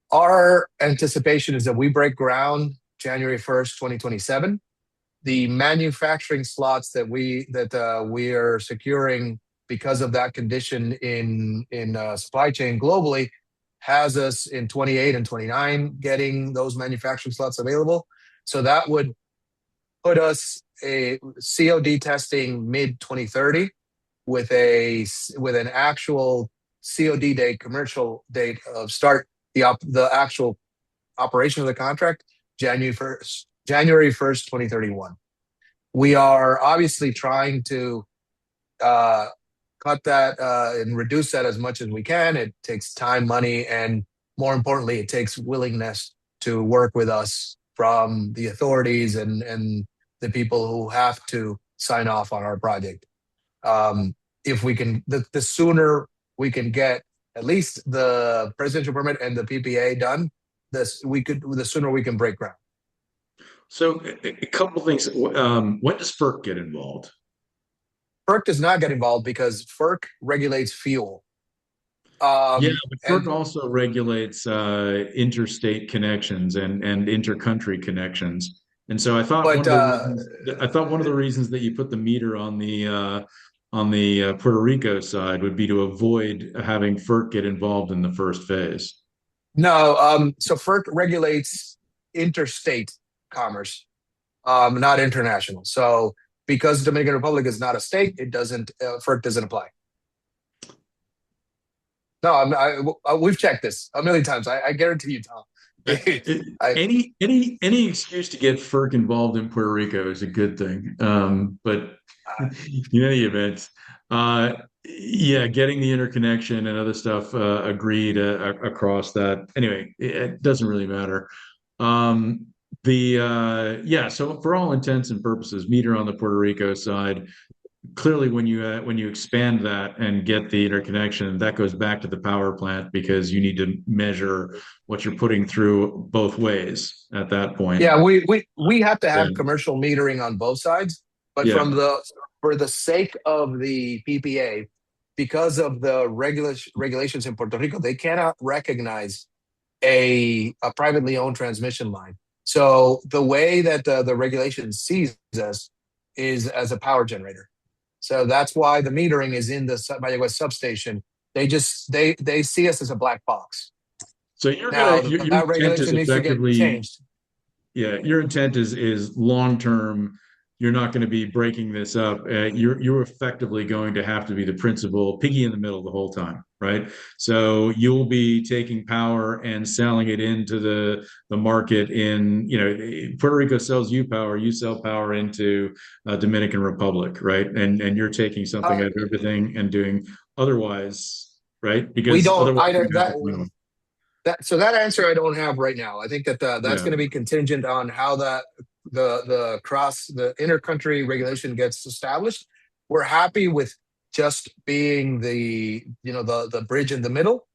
C: Our anticipation is that we break ground January 1st, 2027. The manufacturing slots that we are securing because of that condition in supply chain globally has us in 28 and 29 getting those manufacturing slots available. So that would put us a COD testing mid 2030 with an actual COD date, commercial date of start the actual operation of the contract January 1st, 2031. We are obviously trying to cut that and reduce that as much as we can. It takes time, money, and more importantly, it takes willingness to work with us from the authorities and the people who have to sign off on our project. If we can, the sooner we can get at least the presidential permit and the PPA done, the sooner we can break ground.
B: So a couple of things. When does FERC get involved?
C: FERC does not get involved because FERC regulates fuel.
B: Yeah, but FERC also regulates interstate connections and intercountry connections. And so I thought one of the reasons that you put the meter on the Puerto Rico side would be to avoid having FERC get involved in the first phase.
C: No, so FERC regulates interstate commerce, not international. So because Dominican Republic is not a state, it doesn't FERC doesn't apply. No, we've checked this a million times. I guarantee you, Tom.
B: Any excuse to get FERC involved in Puerto Rico is a good thing. But in any event, yeah, getting the interconnection and other stuff agreed across that. Anyway, it doesn't really matter. Yeah, so for all intents and purposes, meter on the Puerto Rico side. Clearly, when you expand that and get the interconnection, that goes back to the power plant because you need to measure what you're putting through both ways at that point.
C: Yeah, we have to have commercial metering on both sides, but for the sake of the PPA, because of the regulations in Puerto Rico, they cannot recognize a privately owned transmission line. So the way that the regulation sees us is as a power generator. So that's why the metering is in the Mayagüez substation. They see us as a black box.
B: So your intent is effectively
C: changed.
B: Yeah, your intent is long term. You're not going to be breaking this up. You're effectively going to have to be the principal piggy in the middle the whole time, right? So you'll be taking power and selling it into the market in, Puerto Rico sells you power, you sell power into Dominican Republic, right? And you're taking something out of everything and doing otherwise, right? Because
C: we don't
B: otherwise
C: so that answer I don't have right now. I think that's going to be contingent on how the intercountry regulation gets established. We're happy with just being the bridge in the middle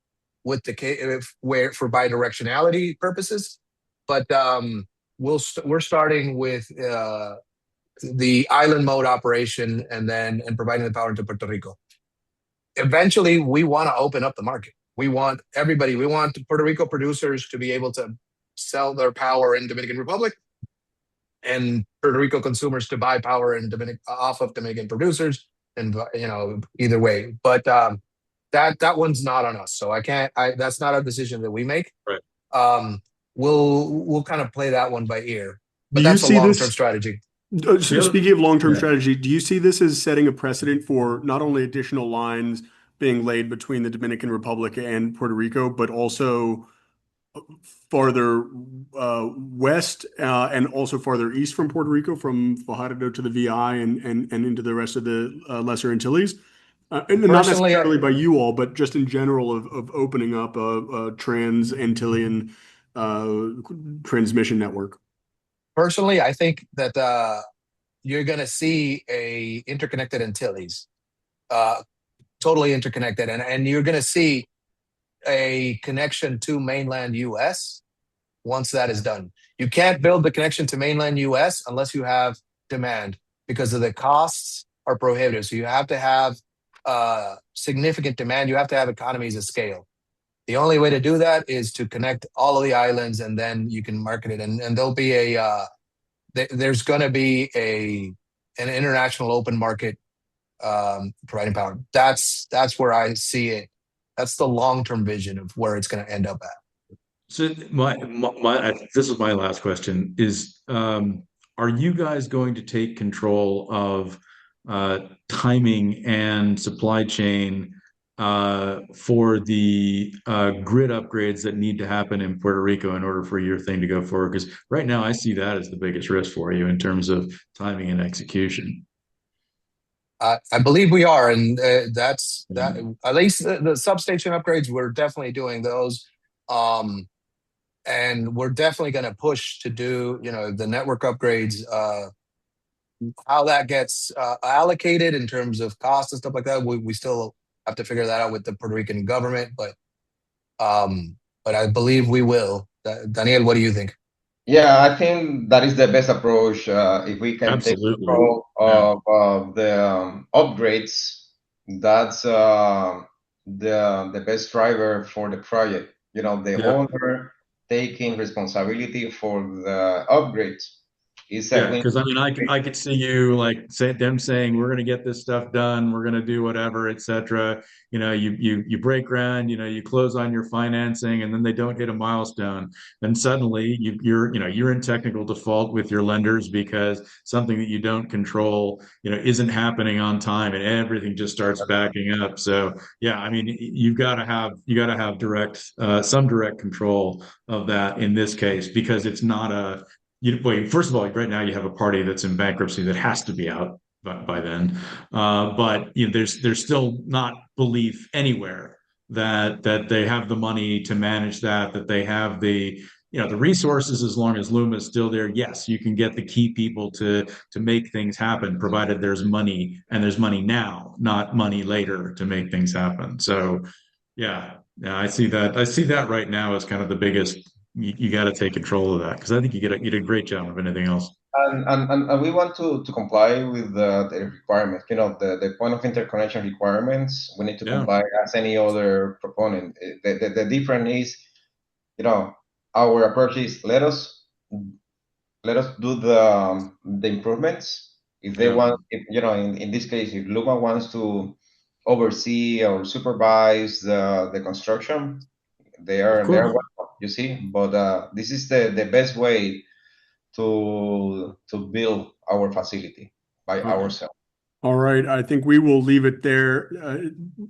C: with for bidirectionality purposes, but we're starting with the island mode operation and providing the power into Puerto Rico. Eventually, we want to open up the market. We want Puerto Rico producers to be able to sell their power in Dominican Republic, and Puerto Rico consumers to buy power off of Dominican producers, and either way. But that one's not on us, so I can't. That's not a decision that we make.
B: Right.
C: We'll kind of play that one by ear, but that's a long-term strategy.
A: So speaking of long-term
B: Yeah.
A: strategy, do you see this as setting a precedent for not only additional lines being laid between the Dominican Republic and Puerto Rico, but also farther west and also farther east from Puerto Rico, from Fajardo to the VI and into the rest of the Lesser Antilles? And not
C: Personally,
A: necessarily by you all, but just in general of opening up a trans-Antillean transmission network.
C: personally, I think that you're going to see a interconnected Antilles, uh, totally interconnected, and you're going to see a connection to mainland U.S. once that is done. You can't build the connection to mainland U.S. unless you have demand, because of the costs are prohibitive. So you have to have significant demand. You have to have economies of scale. The only way to do that is to connect all of the islands, and then you can market it. And there'll be there's going to be an international open market providing power. That's where I see it. That's the long-term vision of where it's going to end up at.
B: So this is my last question is, are you guys going to take control of timing and supply chain for the grid upgrades that need to happen in Puerto Rico in order for your thing to go forward? Because right now I see that as the biggest risk for you in terms of timing and execution.
C: I believe we are, and that's that. At least the substation upgrades, we're definitely doing those, and we're definitely going to push to do, the network upgrades. How that gets allocated in terms of cost and stuff like that, we still have to figure that out with the Puerto Rican government, but I believe we will. Daniel, what do you think?
D: Yeah, I think that is the best approach. If we can take
B: Absolutely.
D: control
B: Yeah.
D: of the upgrades, that's the best driver for the project. The
B: Yeah.
D: owner taking responsibility for the upgrades is a
B: Yeah,
D: win.
B: because I mean, I could see you like them saying we're going to get this stuff done, we're going to do whatever, etc. You break ground, you close on your financing, and then they don't hit a milestone. Then suddenly you're in technical default with your lenders because something that you don't control, isn't happening on time, and everything just starts backing up. So yeah, I mean, you got to have some direct control of that in this case, because it's not a first of all, right now you have a party that's in bankruptcy that has to be out by then. But there's still not belief anywhere that they have the money to manage that they have the resources. As long as Luma is still there, yes, you can get the key people to make things happen, provided there's money, and there's money now, not money later, to make things happen. So yeah, I see that right now as kind of the biggest. You got to take control of that, because I think you did a great job of anything else.
D: And we want to comply with the requirements, the point of interconnection requirements. We need to
B: Yeah,
D: comply as any other proponent. The difference is, our approach is let us do the improvements. If they
B: yeah,
D: want, in this case, if Luma wants to oversee or supervise the construction, they
B: of
D: are
B: course.
D: welcome, you see. But this is the best way to build our facility by
B: Okay.
D: ourselves.
A: All right, I think we will leave it there.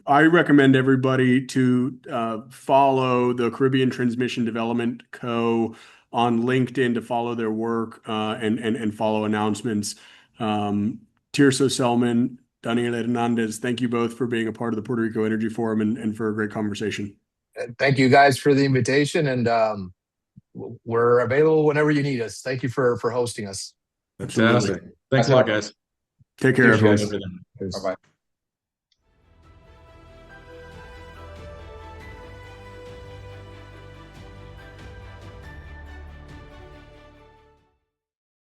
A: I recommend everybody to follow the Caribbean Transmission Development Co. on LinkedIn, to follow their work and follow announcements. Tirso, Selman, Daniel Hernandez, thank you both for being a part of the Puerto Rico Energy Forum and for a great conversation.
C: Thank you guys for the invitation, and we're available whenever you need us. Thank you for hosting us.
A: Absolutely.
B: Fantastic. Thanks a lot, guys.
A: Take care,
C: Cheers,
A: everyone.
C: guys.
B: Everything.
C: Cheers.
D: Bye bye.